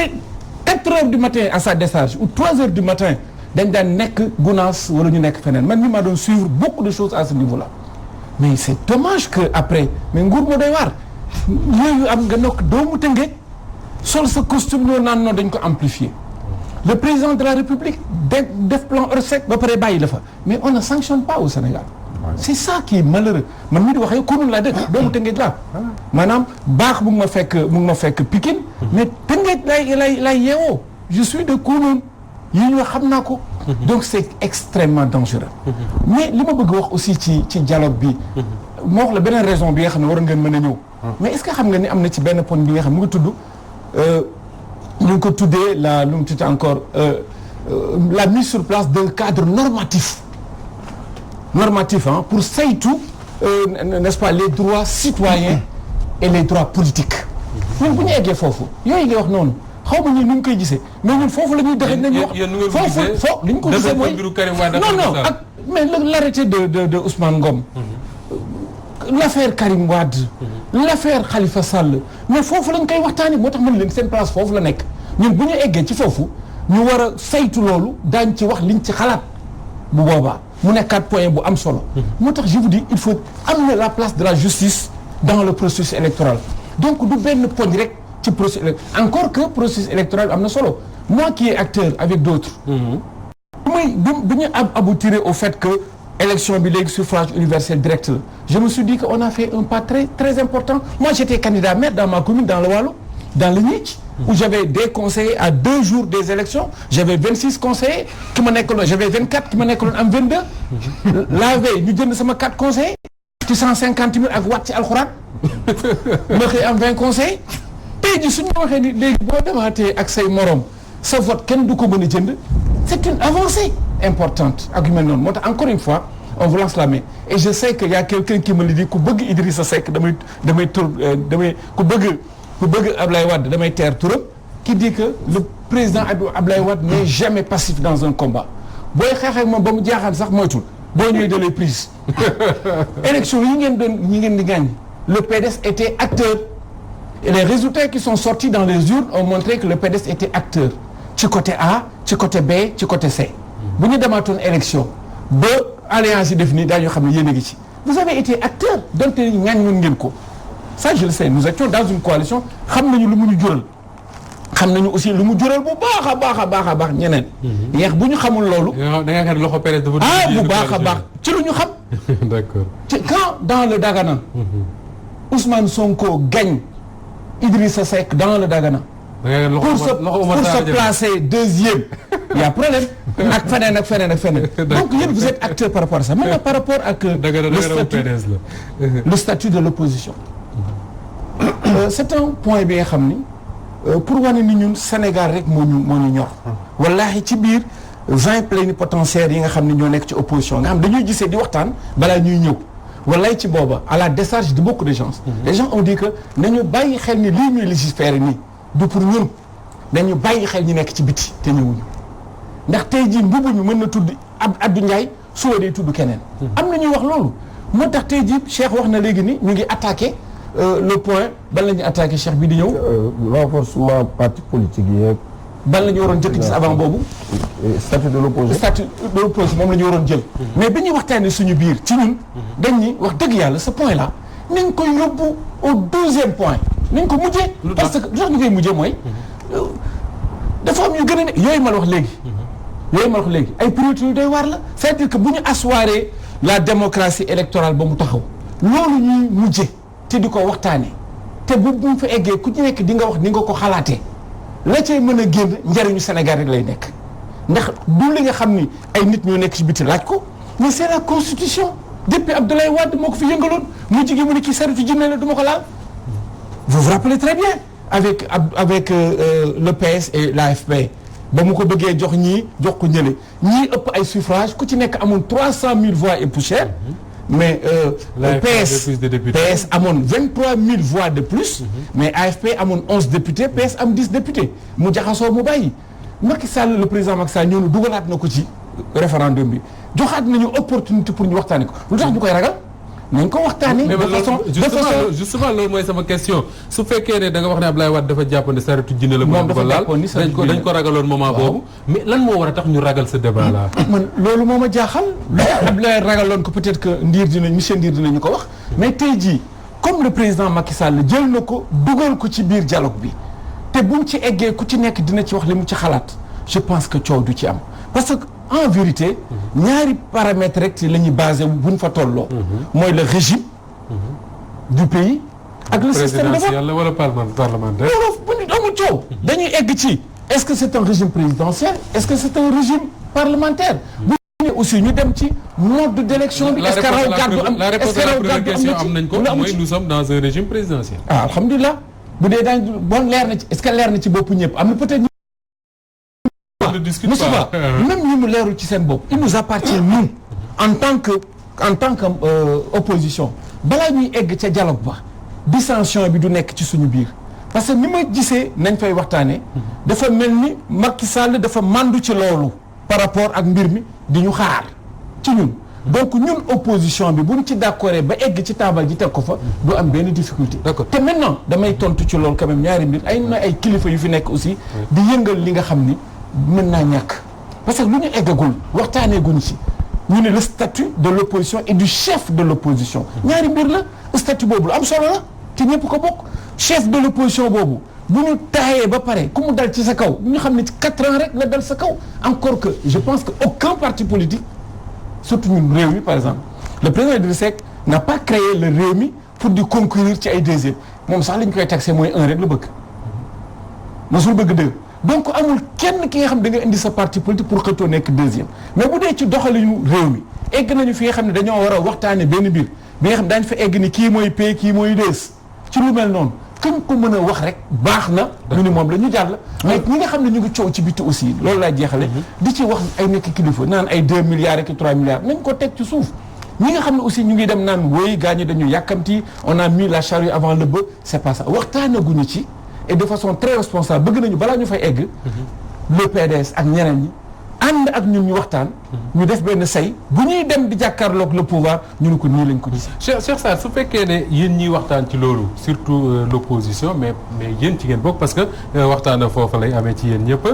4 heures du matin à sa décharge ou 3 heures du matin dañ daan nekk Gounass wala ñu nekk feneen man mi maa doon suivre beaucoup de choses à ce niveau là mais c'est dommage que après mais nguur moo doy waar yooyu am nga nokk doomu Tëngéej sol sa costume ñoo naan noonu dañ ko amplifier le président de la République def plan Orsec ba pare bàyyi la fa mais on ne sanctionne pas au Sénégal c'est ça qui est malheureux man mii di wax yow Kounoune laa dëkk doomu Tëngéej laa maanaam baax mu ngi ma fekk Pikine mais Tëngéej lay yeewoo je suis de Kounoune yi ñu xam naa ko donc c'est extrêmement dangereux mais li ma bëgg wax aussi ci dialogue bi moo wax la beneen raison bi nga xam ne war ngeen mën a ñëw mais est-ce que xam nga ni am na ci benn point bi nga xam mu ngi tudd ñu ngi ko tuddee lu mu tudd encore la mise sur place d'un cadre normatif pour saytu n'est-ce pas les droits citoyens et les droits politiques ñun bu ñu eggee foofu yooyu ngay wax noonu xaw ma ñun nu ñu koy gisee mais ñun foofu la ñuy doxee nañu wax foofu li ñu ko gisee mooy non ak mais l'arrêté de Ousmane Ngom l'affaire Karim Wade l'affaire Khalifa Sall mais foofu lañ koy waxtaani moo tax mën leen seen place foofu la nekk ñun bu ñu eggee ci foofu ñu war a saytu loolu daañ ci wax liñ ci xalaat bu boobaa mu nekkaat point bu am solo moo tax je vous dis il faut amener la place de la justice dans le processus électoral donc du benn poñ rek ci processus encore que processus électoral am na solo moi qui est acteur avec d'autres bu ñu aboutir au fait que élection bi léegi suffrage universel direct la je me suis dit que on a fait un pas très très important moi j'étais candidat maire dans ma commune dans le Waalo dans le Niitch où j'avais des conseillers à 2 jours des élections j'avais 26 conseillers ki ma nekkaloon j'avais 24 ki ma nekkaloon am 22 la veille ñu jënd sama 4 conseillers ci 150 000 ak waat ci alxuraan ma xëy am 20 conseillers tey ji suñu waxee ni léegi boo demaatee ak say morom sa vote kenn du ko mën a jënd c'est une avancée importante ak yu mel noonu moo tax encore une fois on vous lance la main et je sais que y a quelqu'un qui me le dit ku bëgg Idrissa Seck damay ku bëgg Ablaye Wade damay teer turam qui dit que le président Ablaye Wade n'est jamais passif dans un combat booy xeex ak moom ba mu jaaxaan sax moytul boo ñëwee da lay prise élection yi ngeen di gagné le PDS était acteur et les résultats qui sont sortis dans les urnes ont montré que le PDS était acteur ci côté A ci côté B ci côté C bu ñu demaatoon élection ba alliance yi def nii daañu xam ne yéen a ngi ci vous avez été acteur donte ñaañ woon ngeen ko ça je le sais nous étions dans une coalition xam nañu lu mu ñu jural xam nañu aussi lu mu jural bu baax a baax ñeneen yeex bu ñu xamul loolu da nga xam ne loxo PDS dafa bu baax a baax ci lu ñu xam d'accord quand dans le Dagana Ousmane Sonko gagne Idrissa Seck dans le Dagana pour se placer deuxième il y a problème ak feneen donc yéen vous êtes acteur par rapport à ça maintenant par rapport ak le statut de l'opposition c'est un point bi nga xam ni pour wane ni ñun Sénégal rek moo ñu ñor wallahi ci biir 20 plénipotentiaires yi nga xam ne ñoo nekk ci opposition nga xam dañuy gisee di waxtaan balaa ñuy ñëw wallahi ci booba à la décharge de beaucoup de gens les gens ont dit que nañu bàyyi xel ni lii ñuy légiférer nii du pour ñun dañu bàyyi xel ñi nekk ci biti te ñëwuñu ndax tey jii mbubu ñu mën na tudd Abdou Ndiaye suba day tudd keneen am na ñuy wax loolu moo tax tey jii Cheikh wax na léegi ni ñu ngi attaqué le point ban la ñuy attaqué Cheikh bi di ñëw renforcement parti politique yi ban la ñu waroon jëkk gis avant boobu statut de l'opposition moom la ñu waroon jël mais bi ñuy waxtaanee suñu biir ci ñun dañ ni wax dëgg yàlla ce point là nañ ko yóbbu au 12e point nañ ko mujjee parce que lu tax ñu koy mujjee mooy dafa am yu gën a ne yooyu ma la wax léegi ay priorité yu doy waar la c'est-à-dire que bu ñu asseoiree la démocratie électorale ba mu taxaw loolu ñuy mujje te di ko waxtaanee te bu mu fa eggee ku ci nekk di nga wax ni nga ko xalaatee la cay mën a génn njariñu Sénégal rek lay nekk ndax du li nga xam ni ay nit ñoo nekk ci biti laaj ko mais c'est la constitution depuis Abdoulaye Wade moo ko fi yëngaloon mu jigi mu ne kii saritu jinne la du ma ko laal vous vous rappelez très bien avec le PS et l'AFP ba mu ko bëggee jox ñii jox ko ñële ñii ëpp ay suffrage ku ci nekk amoon 300 000 voix et poussière mais l'AFP PS amoon 23 000 voix de plus. mais AFP amoon 11 députés PS am 10 députés mu jaxasoo mu bàyyi. Macky Sall le président Macky Sall ñëw na dugalaat na ko ci référendum bi joxaat nañu opportunité pour ñu waxtaanee ko lu tax ñu koy ragal. nañ ko waxtaanee. de façon justement loolu mooy sama question su fekkee ne da nga wax ne Ablaye Wade dafa jàpp ne saretu jinne la. moom dafa laal dañ ko ragaloon moment boobu. mais lan moo war a tax ñu ragal ce débat là. man loolu moo ma jaaxal. Ablaye ragaloon ko peut-être que monsieur Ndir dinañu ko wax. mais tey jii comme le président Macky Sall jël na ko dugal ko ci biir dialogue bi te buñ ci eggee ku ci nekk dina ci wax li mu ci xalaat je pense que coow du ci am parce que. en vérité ñaari paramètres rek ci la ñuy basé buñ fa tolloo. mooy le régime du pays. ak le système de vote présidentiel wala parlementaire. loolu bu ñu amul coow. dañuy egg ci est-ce que c'est un régime présidentiel est-ce que c'est un régime parlementaire. bu ñu aussi ñu dem ci mode d'élection bi. est-ce que raw gàddu am la réponse à la première question am nañ ko mooy nous sommes dans un régime présidentiel. ah alhamdulilah bu dee daañu bon leer na ci est-ce que leer na ci boppu ñëpp am na peut-être. Moustapha même ñi mu leerul ci seen bopp il nous appartient nous en tant que opposition balaa ñuy egg ca dialogue ba dissension bi du nekk ci suñu biir parce que ni ma gisee nañ fay waxtaanee dafa mel ni Macky Sall dafa màndu ci loolu par rapport ak mbir mi di ñu xaar ci ñun donc ñun opposition bi buñ ci d'accord ba egg ci taabal ji teg ko fa du am benn difficulté te maintenant damay tontu ci loolu quand même ñaari mbir ay kilifa yu fi nekk aussi di yëngal li nga xam ni mën naa ñàkk parce que lu ñu eggagul waxtaanee guñ ci ñu ne le statut de l'opposition et du chef de l'opposition ñaari mbir la statut boobu la am solo la te ñëpp ko bokk chef de l'opposition boobu bu ñu taayee ba pare ku mu dal ci sa kaw ñu xam ne ci 4 ans rek la dal sa kaw encore que je pense que aucun parti politique surtout ñun Rewmi par exemple le président Idrissa Seck n'a pas créé le Rewmi pour di concourir ci ay deuxième moom sax li ñu koy taxé mooy 1 rek la bëgg mosul bëgg 2 donc amul kenn ki nga xam da nga indi sa parti politique pour xëccoo nekk deuxième mais bu dee ci doxalinu réew mi egg nañu fi nga xam ne dañoo war a waxtaane benn mbir bi nga xam daañu fa egg ni kii mooy P kii mooy des ci lu mel noonu kañ ko mën a wax rek baax na ñu ni moom la ñu jàll mais ñi nga xam ne ñu ngi coow ci biti aussi loolu laa jeexale di ci wax ay nekk kilifa naan ay 2 milliards ak 3 milliards nañ ko teg ci suuf ñi nga xam ne aussi ñu ngi dem naan wooy gaa ñi dañu yàkkamti on a mis la charrue avant le bœuf c'est pas ça waxtaanaguñu ci et de façon très responsable bëgg nañu balaa ñu fay egg le PDS ak ñeneen ñi ànd ak ñun ñu waxtaan ñu def benn say bu ñuy dem di jàkkaarloog le pouvoir ñu ne ko nii lañ ko gis Cheikh Sarr su fekkee ne yéen ñiy waxtaan ci loolu surtout l'opposition mais yéen ci ngeen bokk parce que waxtaan foofu lay amee ci yéen ñëpp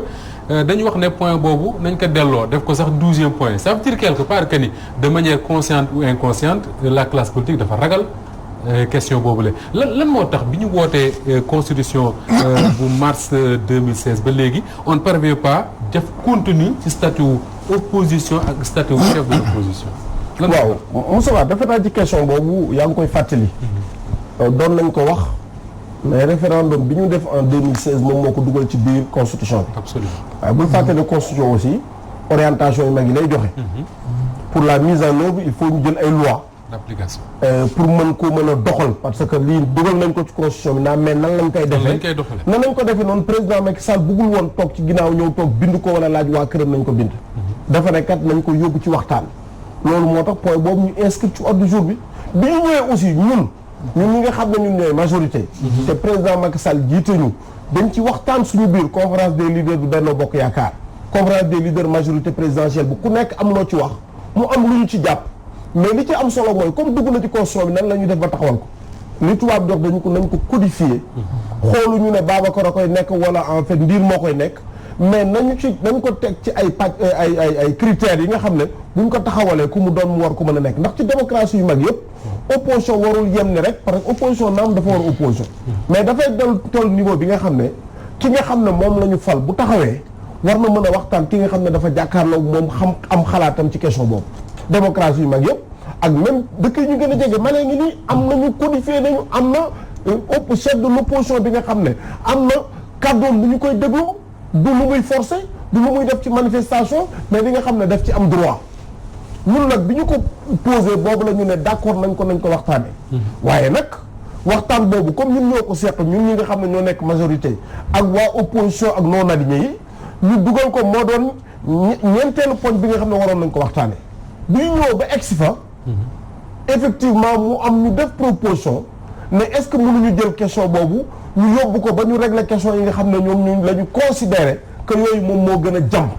dañu wax ne point boobu nañ ko delloo def ko sax 12e point ça veut dire quelque part que ni de manière consciente ou inconsciente la classe politique dafa ragal question boobu la lan moo tax bi ñu wootee constitution bu mars 2016 ba léegi on ne parvient pas def contenu ci statut opposition ak statut chef de l'opposition. waaw Moussa dafa naa ci question boobu yaa ngi koy fàttali. doon nañ ko wax mais référendum bi ñu def en 2016 moom moo ko dugal ci biir constitution bi. absolument waaye bul fàttali constitution aussi orientation yu mag yi lay joxe. pour la mise en œuvre il faut ñu jël ay lois. d'application. pour mën ko mën a doxal parce que lii dugal nañ ko ci constitution bi mais nan lañ koy defee nan lañ ko defee noonu président Macky Sall bëggul woon toog ci ginnaaw ñëw toog bind ko wala laaj waa këram nañ ko bind dafa ne kat nañ ko yóbbu ci waxtaan loolu moo tax point boobu ñu inscrit ci ordre du jour bi ñu ñëwee aussi ñun ñi nga xam ne ñun ñooy majorité te président Macky Sall jiite ñu dañ ci waxtaan suñu biir conférence des leaders du Benno Bokk Yaakaar conférence des leaders majorité présidentielle bu ku nekk am loo ci wax mu am lu ñu ci jàpp mais li ci am solo mooy comme dugg na ci constitution bi nan la ñuy def ba taxawal ko li tubaab dox dañu ko nañ ko codifier xooluñu ne Babacar a koy nekk wala en fait Ndir moo koy nekk mais nañ ko teg ci ay pàcc ay critères yi nga xam ne buñ ko taxawalee ku mu doon mu war ko mën a nekk ndax ci démocratie yu mag yëpp opposition warul yem ni rek parce que opposition naam dafa war opposition mais dafay dal toll niveau bi nga xam ne ki nga xam ne moom la ñu fal bu taxawee war na mën a waxtaan ki nga xam ne dafa jàkkaarloo moom xam am xalaatam ci question boobu démocratie yu mag yëpp ak même dëkk yi ñu gën a jege malee ngi nii am nañu codifié nañu am na chef de l'opposition bi nga xam ne am na kàddoom bu ñu koy déglu du lu muy forcé du lu muy def ci manifestation mais li nga xam ne daf ci am droit ñun nag bi ñu ko posé boobu la ñu ne d'accord nañ ko waxtaanee waaye nag waxtaan boobu comme ñun ñoo ko seq ñun ñi nga xam ne ñoo nekk majorité ak waa opposition ak non alignés yi ñu dugal ko moo doon ñeenteelu poñ bi nga xam ne waroon nañ ko waxtaanee bi ñu ñëw ba egsi fa effectivement mu am ñu def proposition ne est-ce que mënuñu jël question boobu ñu yóbbu ko ba ñu régler question yi nga xam ne ñoom ñu la ñu considérer que yooyu moom moo gën a jàmp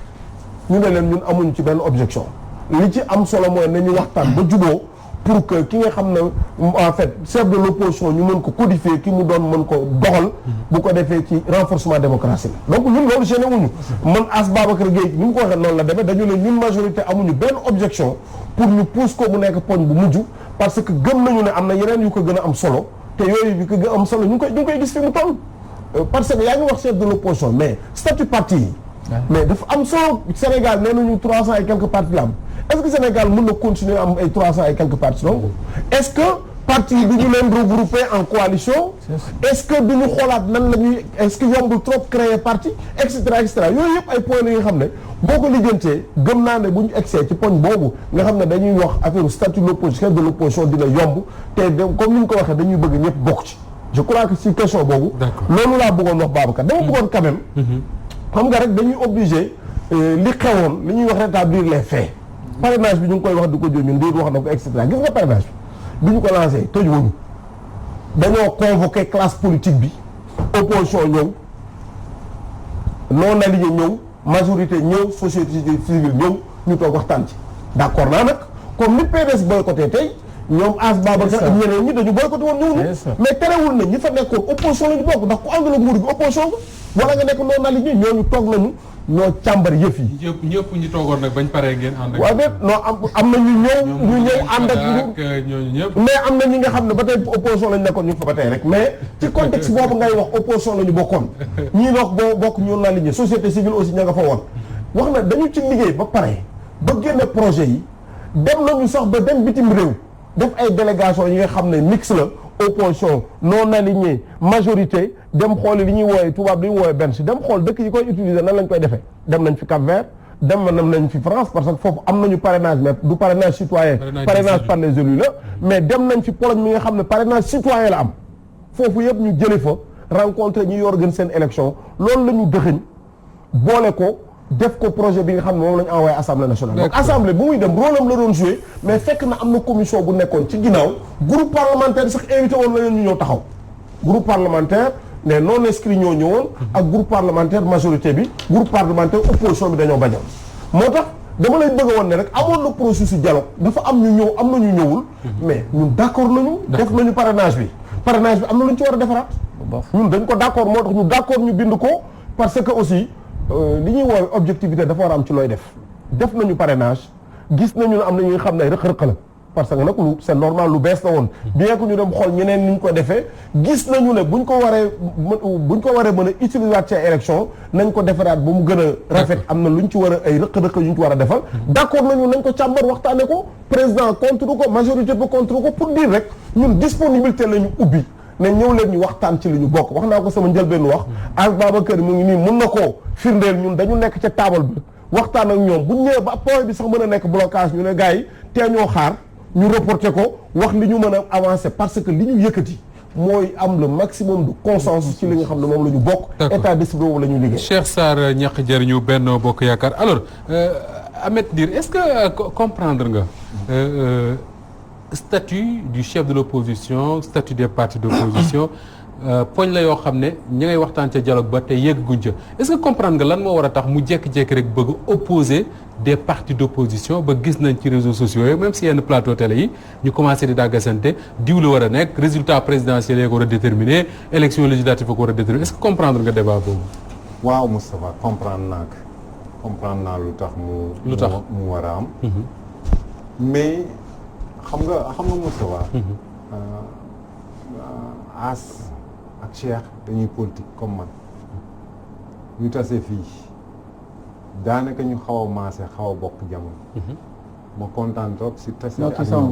ñu ne leen ñun amuñu ci benn objection li ci am solo mooy nañu waxtaan ba juboo pour que ki nga xam ne en fait chef de l'opposition ñu mën ko codifier ki mu doon mën ko doxal bu ko defee ci renforcement démocratie la donc ñun loolu gêné wuñu man As Babacar Gueye ni mu ko waxee noonu la demee dañu ne ñun majorité amuñu benn objection pour ñu pousse ko mu nekk poñ bu mujj parce que gëm nañu ne am na yeneen yu ko gën a am solo te yooyu bi ko gën a am solo ñu ngi koy gis fi mu toll parce que yaa ngi wax chef de l'opposition mais statut parti yi mais dafa am solo Sénégal nee nañu 300 et quelques partis la am est-ce que Sénégal mën na continuer am ay 300 et quelques partis donc est-ce que parti yi du ñu leen regrouper en coalition est-ce que du ñu xoolaat nan la ñuy est-ce que yombul trop créer parti et cetera yooyu yëpp ay points la nga xam ne boo ko lijjantee gëm naa ne bu ñu egsee ci poñ boobu nga xam ne dañuy wax affaire statut de l'opposition chef de l'opposition dina yomb te comme ni ñu ko waxee dañuy bëgg ñëpp bokk ci je crois que ci question boobu loolu laa bëggoon wax Babacar dama bëggoon quand même xam nga rek dañuy obligé li xewoon li ñuy wax rétablir les faits parrainage bi ñu ngi koy wax di ko jël ñun di wax na ko et cetera gis nga parrainage bi ñu ko lancé tëj wuñu dañoo convoqué classe politique bi opposition ñëw non aligné ñëw majorité ñëw société civile ñëw ñu toog waxtaan ci d'accord naa nag comme ni PDS boycotté tey ñoom As Babacar ak ñeneen ñi dañu boycotté woon ñëw mais terewul na ñi fa nekkoon opposition la ñu bokk ndax ku àndul ak nguur gi opposition nga wala nga nekk non aligné ñooñu toog nañu ñoo càmbar yëf yi. ñëpp ñu toogoon nag bañ paree ngeen ànd ak. waaw déet non am na ñu ñëw ànd ak ñooñu ñëpp. mais am na ñi nga xam ne ba tey opposition lañ nekkoon ñu fa ba tey rek mais ci contexte boobu ngay wax opposition la ñu bokkoon. ñii wax bokk ñu naa liggéey société civile aussi ña nga fa woon. wax na dañu ci liggéey ba pare ba génne projet yi dem nañu sax ba dem bitim réew def ay délégation yi nga xam ne mix la. opposition non aligné majorité dem xooli li ñuy wooye tubaab li ñuy wooye benn si dem xool dëkk yi koy utiliser nan lañ koy defee dem nañ fi Cap-Vert dem nañ fi France parce que foofu am nañu parrainage mais du parrainage citoyen parrainage par les élus la mais dem nañ fi Pologne mi nga xam ne parrainage citoyen la am foofu yëpp ñu jële fa rencontré ñi yor gën seen élection loolu la ñu dëxëñ boole ko def ko projet bi nga xam ne moom la ñu envoyé assemblée nationale. donc assemblée bu muy dem rôle am la doon joué mais fekk na am na commission bu nekkoon ci ginnaaw groupe parlementaire sax invité woon la leen ñu ñëw taxaw groupe parlementaire ne non inscrits ñoo ñëwoon ak groupe parlementaire majorité bi groupe parlementaire opposition bi dañoo bañoon moo tax dama lay bëgg a woon ne rek amoon na processus dialogue dafa am ñu ñëw am na ñu ñëwul mais ñun d'accord nañu def nañu parrainage bi am na lu ñu ci war a defaraat ñun dañ ko d'accord moo tax ñu d'accord ñu bind ko parce que aussi li ñuy woowee objectivité dafa war a am ci looy def nañu parrainage gis nañu ne am na ñi nga xam ne rëq-rëq la parce que nag lu c'est normal lu bees la woon bien que ñu dem xool ñeneen ni ñu ko defee gis nañu ne buñ ko waree mën a utiliser ci élection nañ ko defaraat ba mu gën a rafet am na lu ñu ci war a ay rëq-rëq yu ñu ci war a defal d'accord nañu nañ ko càmbar waxtaane ko président contre ko majorité ba contre ko pour dire rek ñun disponibilité la ñu ubbi ne ñëw leen ñu waxtaan ci li ñu bokk wax naa ko sama njëlbéenu wax As Babacar mu ngi nii mun na koo firndeel ñun dañu nekk ca taabal bi waxtaan ak ñoom bu ñëwee ba point bi sax mën a nekk blocage ñu ne gars yi tee ñoo xaar ñu reporté ko wax li ñu mën a avancer parce que li ñu yëkkati mooy am le maximum de consensus ci li nga xam ne moom la ñu bokk état d'esprit boobu la ñu liggéey Cheikh Sarr ñàkk jëriñu Benno Bokk Yaakaar alors Ahmed Dir est-ce que comprendre nga statut du chef de l'opposition statut des partis d'opposition poñ la yoo xam ne ñi ngay waxtaan ca dialogue ba te yegguñ ca est-ce que comprendre nga lan moo war a tax mu jékki-jékki rek bëgg opposer des partis d'opposition ba gis nañ ci réseaux sociaux yi même si yenn plateau télé yi ñu commencé di dàggasante diw la war a nekk résultat présidentiel yi ko war a déterminer élection législative ko war a déterminer est-ce que comprendre nga débat boobu. waaw Moustapha comprendre naa lu tax mu war a am. mais xam nga Moustapha. As ak Cheikh dañuy politique comme man ñu tase fii daanaka ñu xaw a maase xaw a bokk jamono. ma kontaan trop si tase ak sama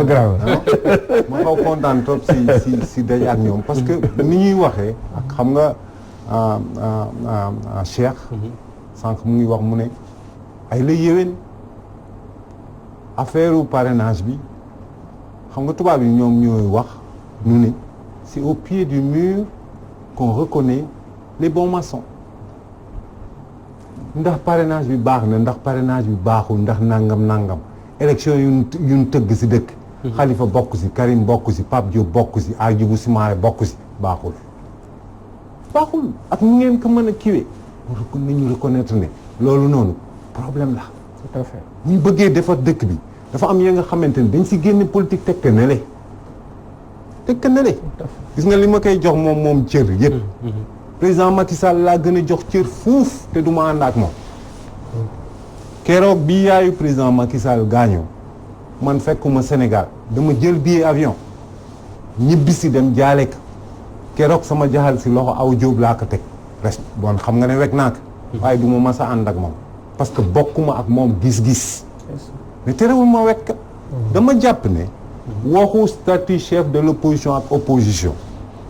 grave ma xaw kontaan trop si daje ak ñoom parce que ni ñuy waxee ak xam nga Cheikh sànq mu ngi wax mu ne ay la yéwén affaire parrainage bi xam nga tubaab yi ñoom ñooy wax ñu ne c'est au pied du mur qu'on reconnaît les bons maçons ndax parrainage bi baax na ndax parrainage bi baaxul ndax nangam élection yuñ tëgg si dëkk. Khalifa bokk si, Karim bokk si, Pape Diop bokk si, Hadjibou Soumaré bokk si baaxul. baaxul ak ñu ngeen ko mën a kiwee nañu reconnaître ne loolu noonu problème la. tout à fait. ñu bëggee defar dëkk bi dafa am ya nga xamante ni dañ si génne politique teg ko nele teg ko nele gis nga li ma koy jox moom cër yëpp. président Macky Sall laa gën a jox cër fuuf te du ma ànd ak moom. keroog bi yaayu président Macky Sall gaañoo man fekkuma Sénégal dama jël billet avion ñibbi si dem jaale ko keroog sama jaxal si loxo aw jóob laa ko teg res bon xam nga ne wekk naa ko waaye du ma mas a ànd ak moom parce que bokkuma ak moom gis-gis mais terewul ma wekk dama jàpp ne waxu statut chef de l'opposition ak opposition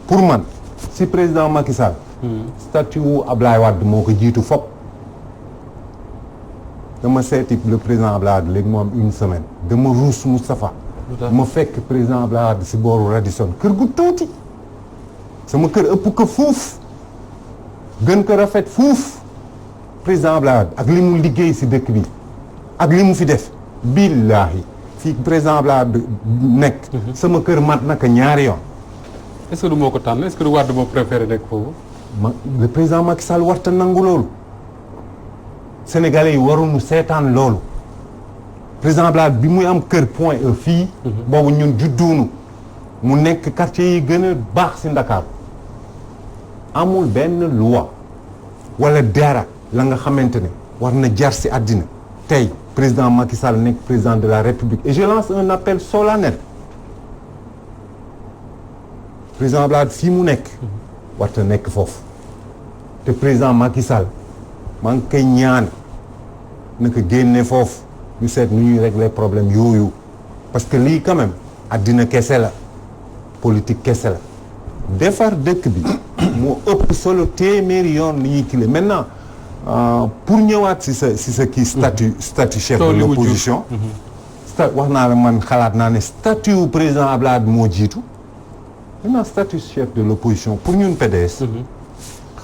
pour man si président Macky Sall statut wu Ablaye Wade moo ko jiitu fop dama seeti le président Ablaye Wade léegi moo am une semaine dama ruus Moustapha ma fekk président Ablaye Wade si booru Radisson kër gu tuuti sama kër ëpp ko fuuf gën ko rafet fuuf président Ablaye Wade ak li mu liggéey si dëkk bi ak li mu fi def billaahi fii président Ablaye Wade nekk sama kër mat naka ñaari yoon est-ce que du moo ko tànn est-ce que du Wade moo préféré nekk foofu le président Macky Sall warta nangu loolu Sénégalais yi waruñu seetaan loolu président Abdoulaye bi muy am kër Point E fii boobu ñun judduunu mu nekk quartier yi gën a baax si Ndakaaru amul benn loi wala dara la nga xamante ne war na jar si àddina tey président Macky Sall nekk président de la République et je lance un appel solennel président Abdoulaye fii mu nekk warta nekk foofu te président Macky Sall maa ngi koy ñaan na ko génne foofu ñu seet nu ñuy régler problème yooyu parce que lii quand même àddina kese la politique kese la defar dëkk bi moo ëpp solo téeméeri yoon li ñuy kile maintenant pour ñëwaat si sa kii statut chef de l'opposition wax naa la man xalaat naa ne statut wu président Abdoulaye moo jiitu maintenant statut chef de l'opposition pour ñun PDS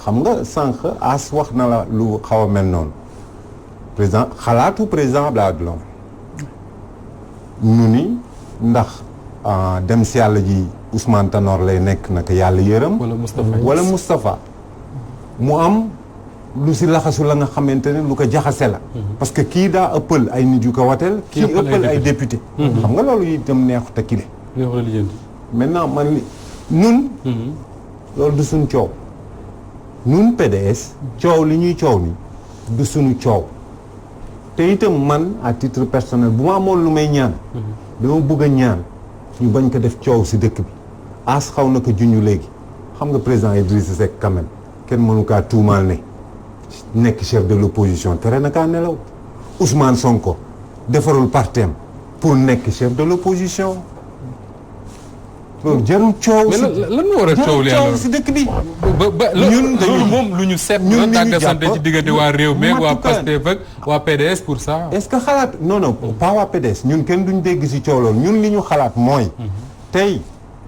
xam nga sànq as wax na la lu xaw a mel noonu président xalaatu président Abdoulaye Wade la ñu ni ndax dem si yàlla ji Ousmane Tanor lay nekk naka yàlla yërëm wala Moustapha mu am lu si laxasu la nga xamante ne lu ko jaxase la parce que kii daa ëppal ay nit yu ko wateel kii ëppal ay député xam nga loolu itam neexu te kile maintenant man li nun loolu du suñ coow nun PDS coow li ñuy coow ni du suñu coow te itam man à titre personnel bu ma amoon lu may ñaan dama bëgg a ñaan ñu bañ ko def coow si dëkk bi as xaw na ko junñu léegi xam nga président Idrissa Seck quand même kenn mënu kaa tuumaal ne nekk chef de l'opposition tere na kaa nelaw Ousmane Sonko defarul partem pour nekk chef de l'opposition loolu jarul coow si lan moo war a coow coow si dëkk bi ñun loolu moom lu ñu seet la tàggasante ci diggante waa réew mi waa Pastef ak waa PDS pour ça est-ce que xalaat non pas waa PDS ñun kenn duñ dégg si coow loolu ñun li ñu xalaat mooy tey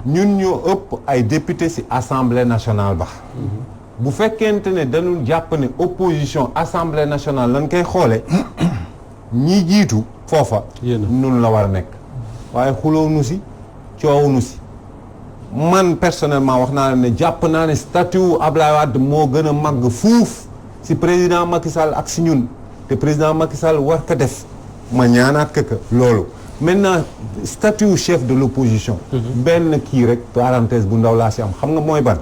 ñun ñoo ëpp ay député si assemblée nationale ba bu fekkente ne dañu jàpp ne opposition assemblée nationale lañ koy xoole ñi jiitu foofa nun la war a nekk waaye xuloo nu si coow nu si man personnellement wax naa ne jàpp naa ne statut Abdoulaye Wade moo gën a màgg fuuf si président Macky Sall ak si ñun te président Macky Sall war ko def ma ñaanaat que loolu maintenant statut chef de l'opposition benn kii rek parenthèse bu ndaw laa si am xam nga mooy ban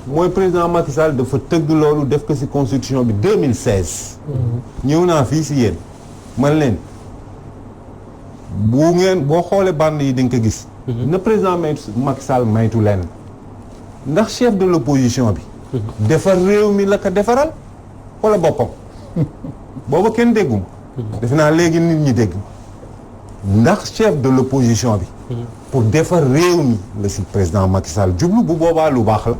mooy président Macky Sall dafa tëgg loolu def ko si constitution bi 2016 ñëw naa fii si yéen man leen bu ngeen boo xoolee bande yi dañ ko gis na président Macky Sall maytu leen ndax chef de l'opposition bi defar réew mi la ko defaral wala boppam booba kenn dégguma defe naa léegi nit ñi dégg ndax chef de l'opposition bi pour defar réew mi la si président Macky Sall jublu bu boobaa lu baax la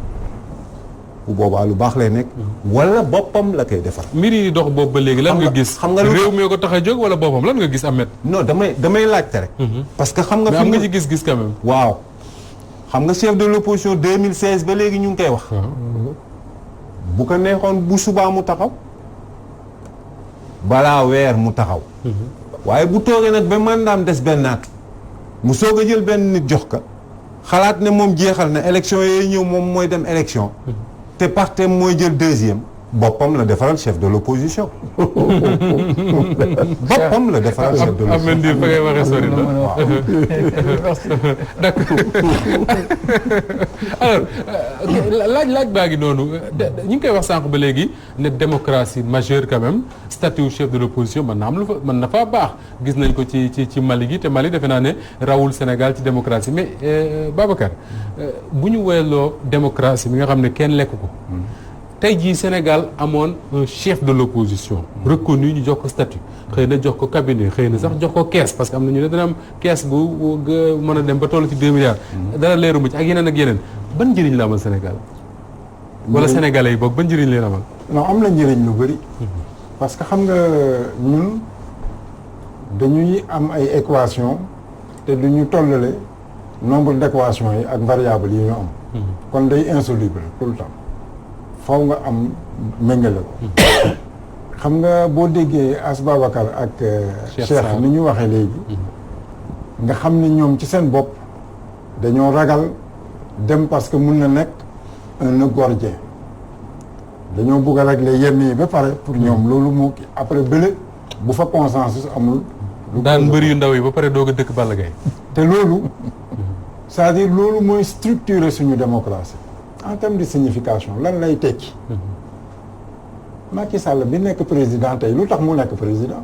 bu boobaa lu baax lay nekk wala boppam la koy defar mbir yi dox boobu ba léegi lan nga gis xam nga réew mi ko tax a jóg wala boppam lan nga gis Ahmed non damay laajte rek parce que xam nga mais am nga ci gis-gis quand même waaw xam nga chef de l'opposition 2016 ba léegi ñu ngi koy wax bu ko neexoon bu subaa mu taxaw balaa weer mu taxaw waaye bu toogee nag ba mandaam des benn at mu soog a jël benn nit jox ka xalaat ne moom jeexal na élection yooyu ñëw moom mooy dem élection te partem mooy jël deuxième boppam la defaral chef de l'opposition boppam la defaral chef de l'opposition. am na fa ngay waxee sori na d'accord alors laaj baa ngi noonu ñu ngi koy wax sànq ba léegi ne démocratie majeure quand même statut chef de l'opposition mën na am lu fa mën na faa baax gis nañ ko ci Mali gi te Mali defe naa ne rawul Sénégal ci démocratie mais Babacar bu ñu woyaloo démocratie bi nga xam ne kenn lekk ko tey jii Sénégal amoon un chef de l'opposition reconnu ñu jox ko statut xëy na jox ko cabinet xëy na sax jox ko caisse parce que am na ñu ne dana am caisse bu mën a dem ba toll ci 2 milliards dara leeruma ci ak yeneen ban njëriñ la amal Sénégal wala Sénégalais yi boog ban njëriñ leen amal non am na njëriñ lu bëri parce que xam nga ñun dañuy am ay équation te du ñu tollale nombre d'équations yi ak variables yi ñu am kon day insoluble tout le temps faw nga am méngale ko xam nga boo déggee As Babacar ak Cheikh ni ñu waxee léegi nga xam ne ñoom ci seen bopp dañoo ragal dem parce que mun na nekk un nœud gordien dañoo bugg a régler yenn yi ba pare pour ñoom loolu moo après bële bu fa consensus amul daan mbër yu ndaw yi ba pare doog a dëkk Balla Gaye te loolu c'est-à-dire loolu mooy structurer suñu démocratie en termes de signification lan lay tekki Macky Sall bi nekk président tey lu tax mu nekk président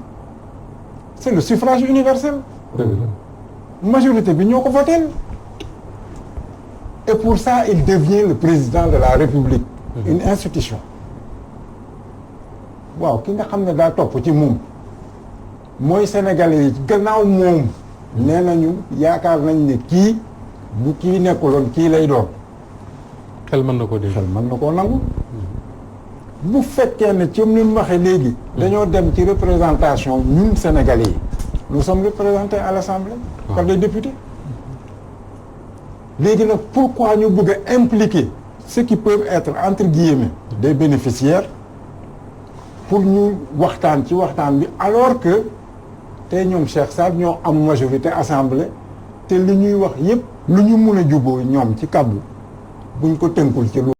c'est le suffrage universel majorité bi ñoo ko voté et pour ça il devient le président de la République une institution waaw ki nga xam ne daa topp ci moom mooy sénégalais yi gannaaw moom nee nañu yaakaar nañ ne kii bu kii nekkuloon kii lay doon xel mën na koo dégg xel mën na koo nangu bu fekkee ne ci ni mu waxee léegi dañoo dem ci représentation ñun sénégalais yi nous sommes représentés à l'Assemblée par des députés léegi nag pourquoi ñu bëgg a impliquer ceux qui peuvent être entre guillemets des bénéficiaires pour ñu waxtaan ci waxtaan bi alors que tey ñoom Cheikh Sarr ñoo am majorité assemblée te li ñuy wax yépp lu ñu mun a juboo ñoom ci kàddu buñ ko tënkul ci lu